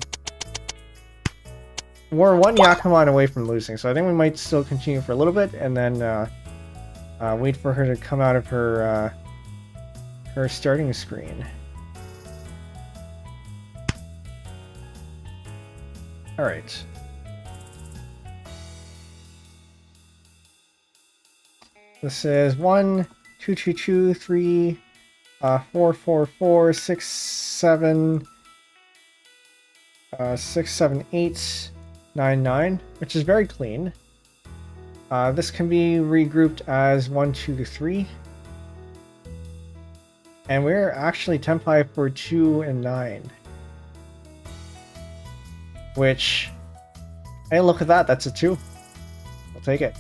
Speaker 1: We're 1 Yakuman away from losing, so I think we might still continue for a little bit, and then wait for her to come out of her her starting screen. Alright. This is 1, 2, 2, 2, 3, 4, 4, 4, 6, 7, 6, 7, 8, 9, 9, which is very clean. This can be regrouped as 1, 2, 3. And we're actually tempai for 2 and 9. Which, hey, look at that, that's a 2. We'll take it.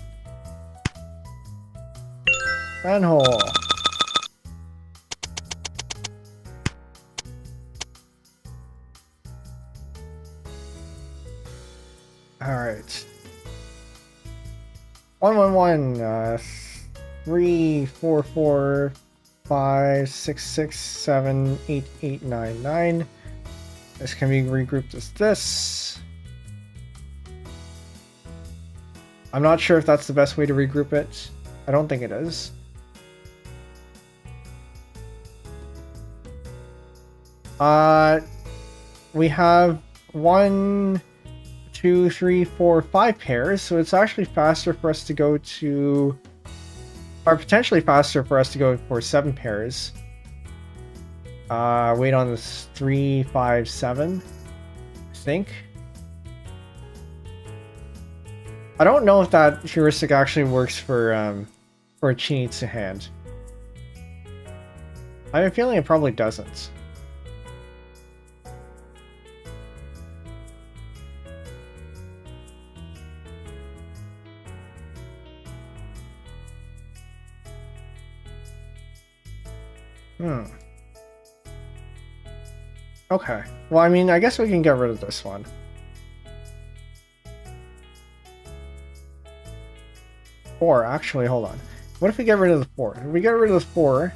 Speaker 1: Manhole. Alright. 1, 1, 1, 3, 4, 4, 5, 6, 6, 7, 8, 8, 9, 9. This can be regrouped as this. I'm not sure if that's the best way to regroup it. I don't think it is. We have 1, 2, 3, 4, 5 pairs, so it's actually faster for us to go to, or potentially faster for us to go for 7 pairs. Wait on this 3, 5, 7, I think. I don't know if that heuristic actually works for a Chinitsu hand. I have a feeling it probably doesn't. Okay. Well, I mean, I guess we can get rid of this one. Or, actually, hold on. What if we get rid of the 4? If we get rid of the 4,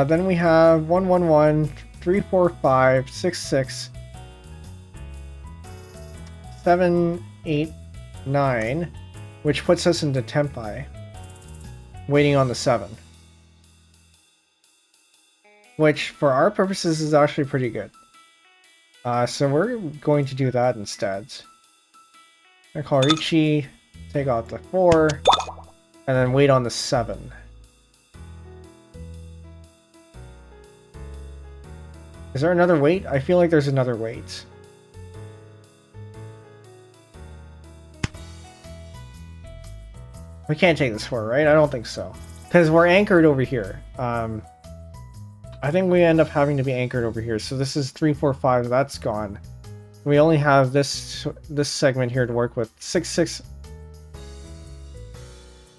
Speaker 1: then we have 1, 1, 1, 3, 4, 5, 6, 6, 7, 8, 9, which puts us into Tempai, waiting on the 7. Which, for our purposes, is actually pretty good. So we're going to do that instead. I call Richi, take out the 4, and then wait on the 7. Is there another wait? I feel like there's another wait. We can't take this 4, right? I don't think so. Because we're anchored over here. I think we end up having to be anchored over here. So this is 3, 4, 5. That's gone. We only have this segment here to work with. 6, 6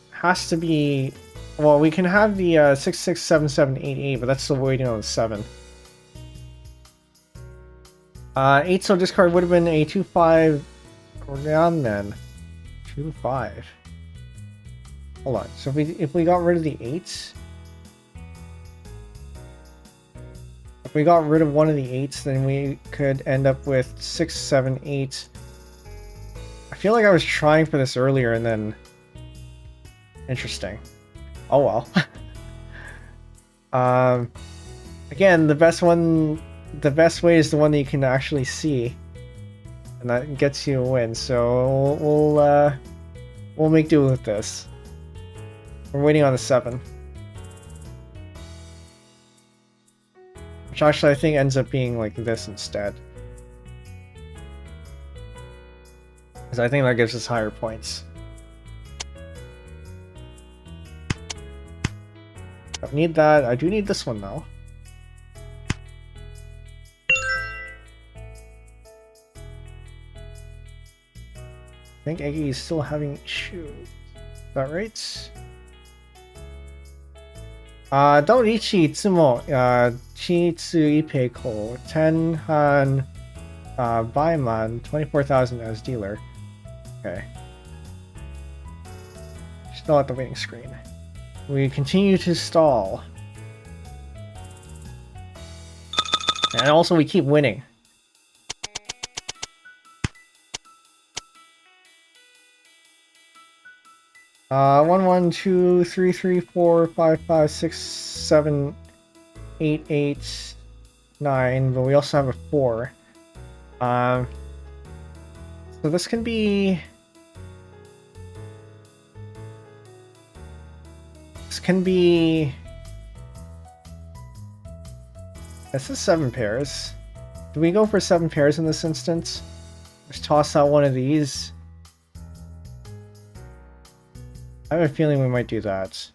Speaker 1: has to be. Well, we can have the 6, 6, 7, 7, 8, 8, but that's still waiting on the 7. 8 so discard would have been a 2, 5. We're down then. 2, 5. Hold on. So if we got rid of the 8s. If we got rid of one of the 8s, then we could end up with 6, 7, 8. I feel like I was trying for this earlier and then... Interesting. Oh well. Again, the best way is the one that you can actually see. And that gets you a win, so we'll make do with this. We're waiting on the 7. Which actually I think ends up being like this instead. Because I think that gives us higher points. Don't need that. I do need this one though. I think Eggy is still having issues. Is that right? Dorichi Tsumo, Chinitsu Ipeko, Tenhan, Baiman, 24,000 as dealer. Okay. Still at the waiting screen. We continue to stall. And also we keep winning. One, 1, 2, 3, 3, 4, 5, 5, 6, 7, 8, 8, 9, but we also have a 4. So this can be... This is 7 pairs. Do we go for 7 pairs in this instance? Just toss out one of these. I have a feeling we might do that.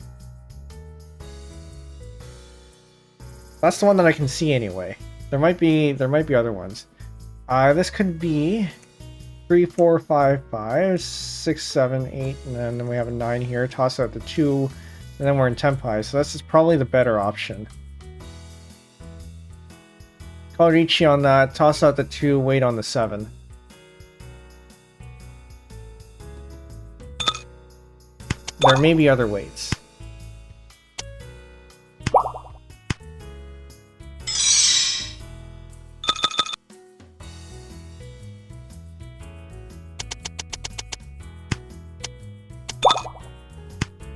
Speaker 1: That's the one that I can see anyway. There might be other ones. This could be 3, 4, 5, 5, 6, 7, 8, and then we have a 9 here. Toss out the 2, and then we're in Tenpai, so this is probably the better option. Call Ricci on that, toss out the 2, wait on the 7. There may be other ways.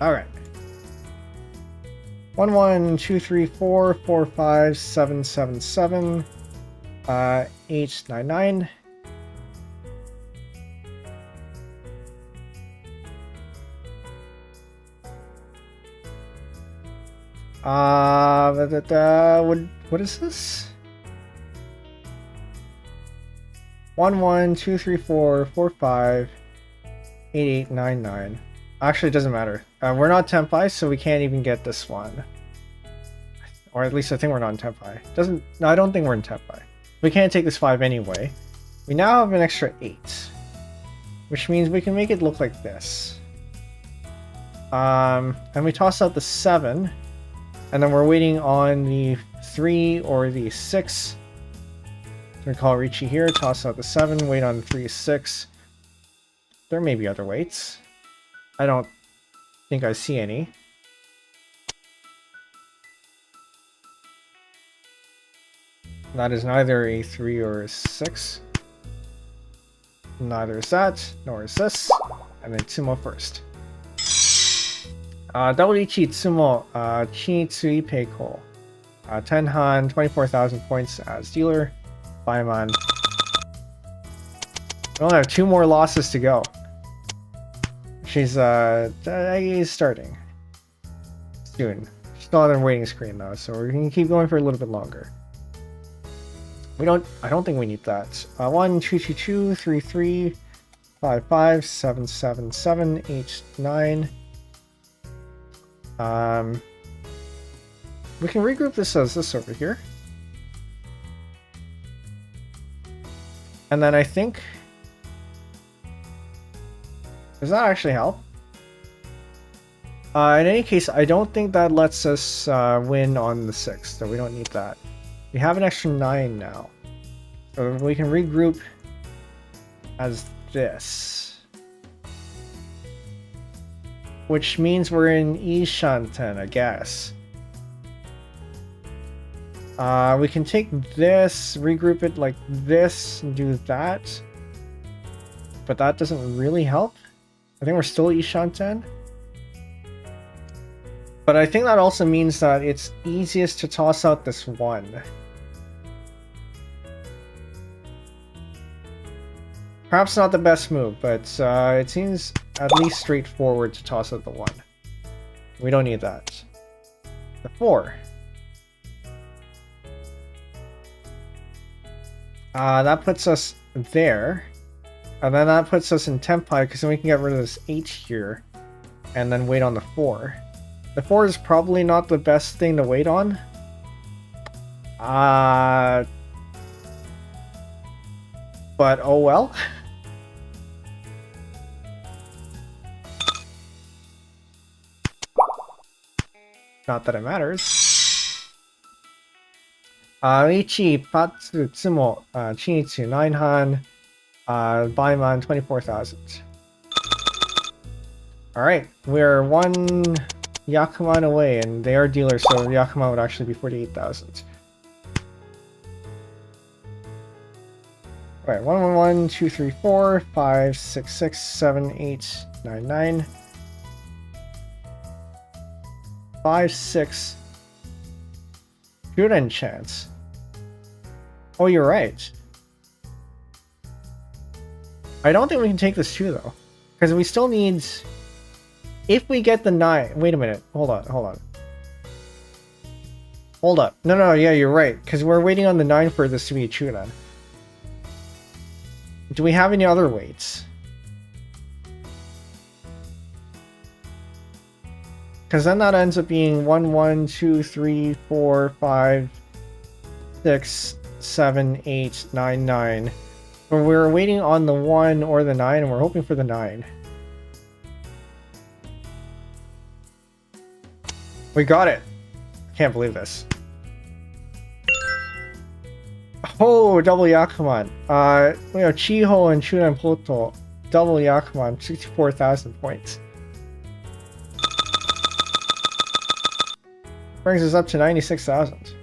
Speaker 1: Alright. 1, 1, 2, 3, 4, 4, 5, 7, 7, 7, 8, 9, 9. What is this? 1, 1, 2, 3, 4, 4, 5, 8, 8, 9, 9. Actually, it doesn't matter. We're not Tenpai, so we can't even get this one. Or at least I think we're not in Tenpai. No, I don't think we're in Tenpai. We can't take this 5 anyway. We now have an extra 8. Which means we can make it look like this. And we toss out the 7. And then we're waiting on the 3 or the 6. So we call Ricci here, toss out the 7, wait on the 3, 6. There may be other waits. I don't think I see any. That is neither a 3 or a 6. Neither is that, nor is this. And then Tsumo first. Double-ichi Tsumo, Chi Tsui Peiko. Tenhan, 24,000 points as dealer. Baiman. We only have 2 more losses to go. She's starting soon. She's still on the waiting screen though, so we're gonna keep going for a little bit longer. I don't think we need that. 1, 2, 2, 2, 3, 3, 5, 5, 7, 7, 7, 8, 9. We can regroup this as this over here. And then I think... Does that actually help? In any case, I don't think that lets us win on the 6th, so we don't need that. We have an extra 9 now. So we can regroup as this. Which means we're in Ishanten, I guess. We can take this, regroup it like this, and do that. But that doesn't really help. I think we're still Ishanten. But I think that also means that it's easiest to toss out this 1. Perhaps not the best move, but it seems at least straightforward to toss out the 1. We don't need that. The 4. That puts us there. And then that puts us in Tenpai, because then we can get rid of this 8 here. And then wait on the 4. The 4 is probably not the best thing to wait on. But oh well. Not that it matters. Ichi, Patsu, Tsumo, Chinitsu, 9han, Baiman, 24,000. Alright, we're 1 Yakuman away, and they are dealers, so the Yakuman would actually be 48,000. Alright, 1, 1, 1, 2, 3, 4, 5, 6, 6, 7, 8, 9, 9. 5, 6. Shouldn't chance. Oh, you're right. I don't think we can take this 2 though. Because we still need... If we get the 9... Wait a minute. Hold on. Hold up. No, yeah, you're right. Because we're waiting on the 9 for this to be a Chunan. Do we have any other weights? Because then that ends up being 1, 1, 2, 3, 4, 5, 6, 7, 8, 9, 9. But we're waiting on the 1 or the 9, and we're hoping for the 9. We got it! Can't believe this. Oh, double Yakuman. We have Chiho and Chunan Poto. Double Yakuman, 64,000 points. Brings us up to 96,000.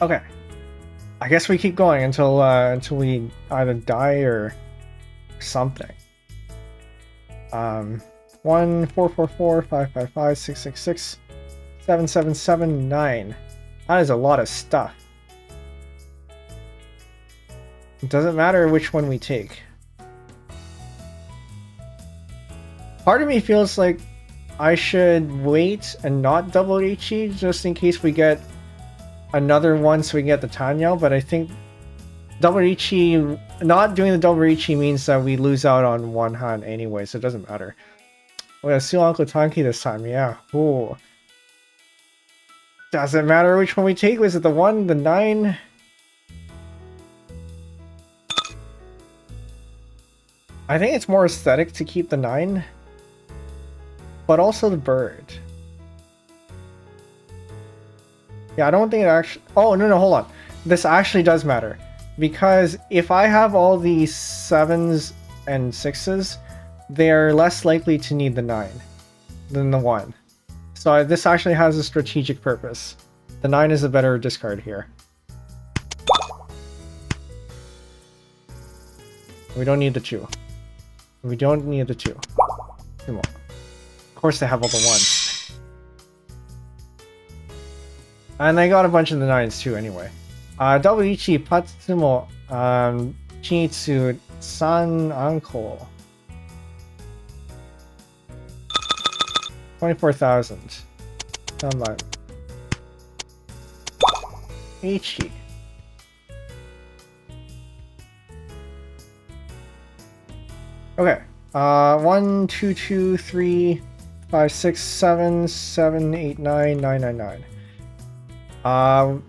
Speaker 1: Okay. I guess we keep going until we either die or something. 1 4 4 4 5 5 5 6 6 6 7 7 7 9. That is a lot of stuff. It doesn't matter which one we take. Part of me feels like I should wait and not double Ichi just in case we get another one so we can get the Tanyao, but I think double Ichi, not doing the double Ichi means that we lose out on one Han anyway, so it doesn't matter. We have Su Uncle Tanki this time, yeah. Ooh. Doesn't matter which one we take. Was it the 1, the 9? I think it's more aesthetic to keep the 9. But also the bird. Yeah, I don't think it actually... Oh, no, hold on. This actually does matter. Because if I have all these 7s and 6s, they're less likely to need the 9 than the 1. So this actually has a strategic purpose. The 9 is a better discard here. We don't need the 2. We don't need the 2. Come on. Of course they have all the 1s. And they got a bunch of the 9s too anyway. Double Ichi, Patsumo, Chinitsu, San Anko. 24,000. Come on. Ichi. Okay. 1, 2, 2, 3, 5, 6, 7, 7, 8, 9, 9, 9, 9.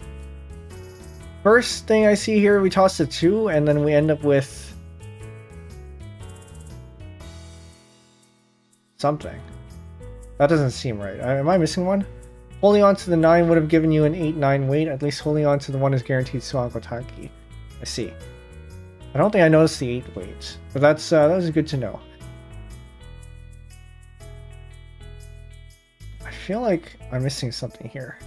Speaker 1: First thing I see here, we toss a 2, and then we end up with something. That doesn't seem right. Am I missing one? Holding on to the 9 would have given you an 8-9 weight. At least holding on to the 1 is guaranteed Suanko Tanki. I see. I don't think I noticed the 8 weight, but that was good to know. I feel like I'm missing something here.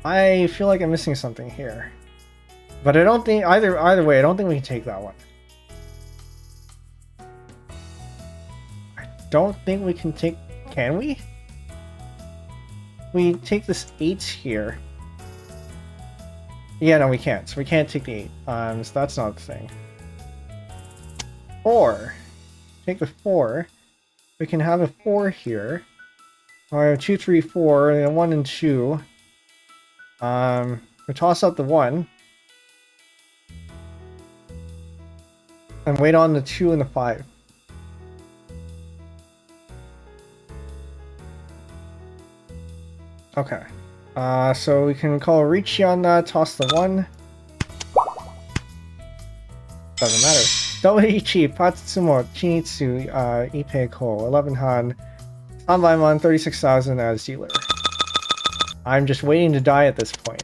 Speaker 1: I feel like I'm missing something here. But I don't think, either way, I don't think we can take that one. I don't think we can take, can we? We take this 8 here. Yeah, no, we can't. So we can't take the 8. So that's not the thing. Or, take the 4. We can have a 4 here. I have 2, 3, 4, and a 1 and 2. We toss out the 1. And wait on the 2 and the 5. Okay. So we can call Richi on that, toss the 1. Doesn't matter. Double Ichi, Patsumo, Chinitsu, Ipeiko, 11 Han, Sanbaimon, 36,000 as dealer. I'm just waiting to die at this point.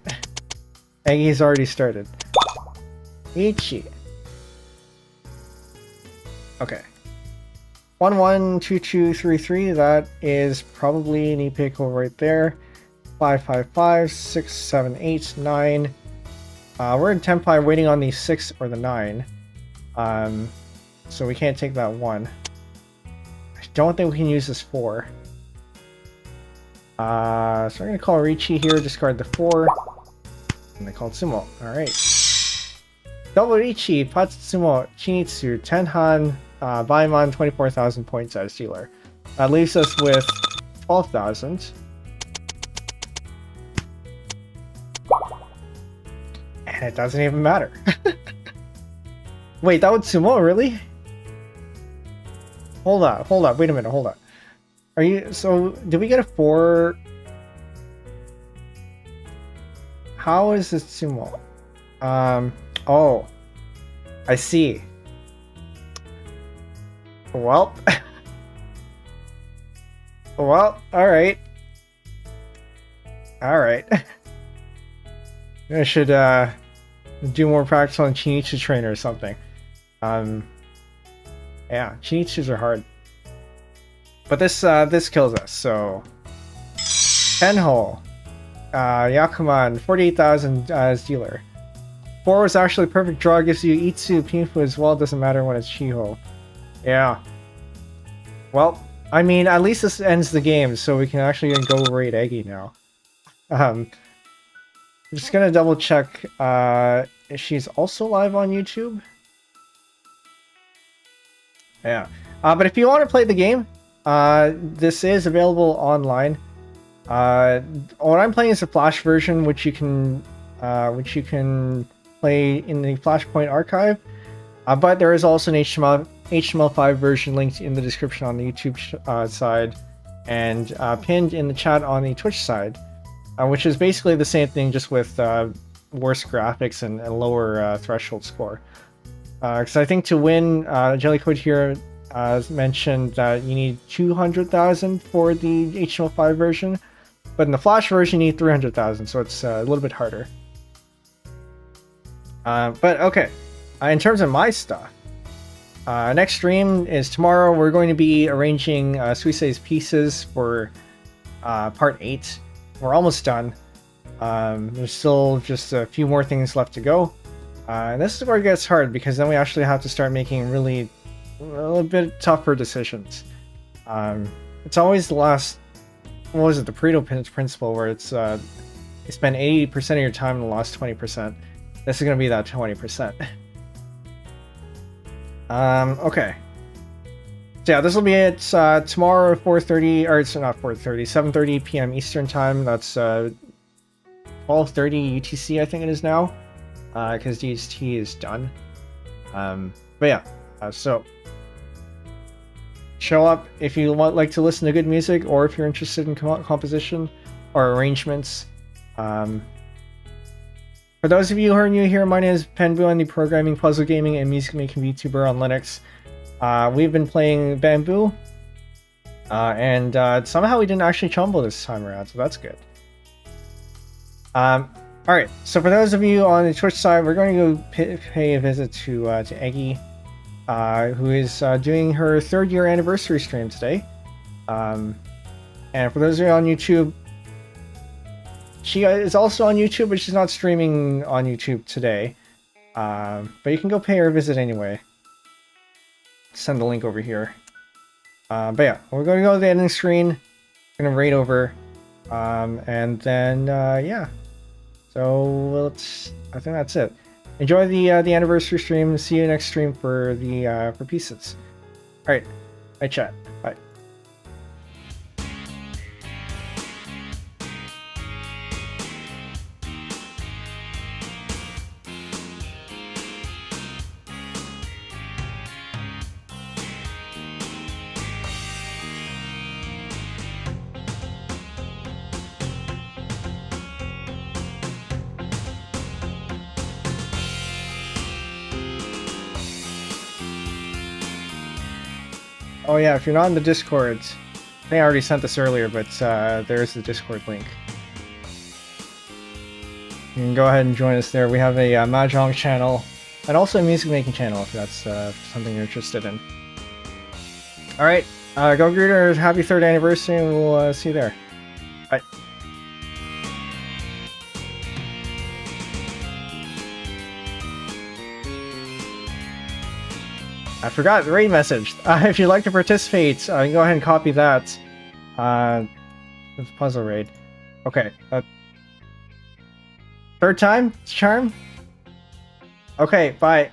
Speaker 1: Eggy's already started. Ichi. Okay. 1, 1, 2, 2, 3, 3. That is probably an Ipeiko right there. 5, 5, 5, 6, 7, 8, 9. We're in Tenpai waiting on the 6 or the 9. So we can't take that 1. I don't think we can use this 4. So I'm going to call Richi here, discard the 4. And they called Sumo. Alright. Double Ichi, Patsumo, Chinitsu, Tenhan, Baimon, 24,000 points as dealer. That leaves us with 12,000. And it doesn't even matter. Wait, that would sumo, really? Hold on, wait a minute, hold on. Are you, so, did we get a 4? How is this sumo? Oh. I see. Well. Well, alright. Alright. I should, do more practice on Chinitsu trainer or something. Yeah, Chinitsus are hard. But this kills us, so... Tenho. Yakuman, 48,000 as dealer. 4 was actually perfect draw, gives you Itsu, Pinfu as well, doesn't matter when it's Chiho. Yeah. Well, I mean, at least this ends the game, so we can actually go raid Eggy now. I'm just gonna double check, if she's also live on YouTube. Yeah. But if you want to play the game, this is available online. What I'm playing is a Flash version, which you can play in the Flashpoint archive. But there is also an HTML5 version linked in the description on the YouTube side, and pinned in the chat on the Twitch side, which is basically the same thing, just with worse graphics and lower threshold score. Because I think to win, Jellycode here mentioned that you need 200,000 for the HTML5 version, but in the Flash version you need 300,000, so it's a little bit harder. But okay, in terms of my stuff, next stream is tomorrow. We're going to be arranging Suisei's pieces for part 8. We're almost done. There's still just a few more things left to go. And this is where it gets hard, because then we actually have to start making really a little bit tougher decisions. It's always the last, what was it, the Pareto principle, where it's you spend 80% of your time in the last 20%. This is going to be that 20%. Okay. So yeah, this will be it tomorrow 4:30, or it's not 4:30, 7:30 p.m. Eastern time. That's 12:30 UTC, I think it is now, because DST is done. But yeah, so show up if you like to listen to good music, or if you're interested in composition or arrangements. For those of you who are new here, my name is Penbu. I'm the programming, puzzle gaming, and music making VTuber on Linux. We've been playing Bamboo, and somehow we didn't actually chumble this time around, so that's good. Alright, so for those of you on the Twitch side, we're going to go pay a visit to Eggy, who is doing her 3rd year anniversary stream today. And for those of you on YouTube, she is also on YouTube, but she's not streaming on YouTube today. But you can go pay her a visit anyway. Send the link over here. But yeah, we're going to go to the ending screen. We're going to raid over. And then, yeah. So, I think that's it. Enjoy the anniversary stream. See you next stream for the for pieces. Alright. Bye, chat. Bye. Oh yeah, if you're not in the Discord, I think I already sent this earlier, but there's the Discord link. You can go ahead and join us there. We have a MAHJONG channel, and also a music making channel if that's something you're interested in. Alright, go greeters, happy 3rd anniversary, and we'll see you there. Bye. I forgot the raid message. If you'd like to participate, you can go ahead and copy that. It's puzzle raid. Okay. 3rd time? Charm? Okay, bye.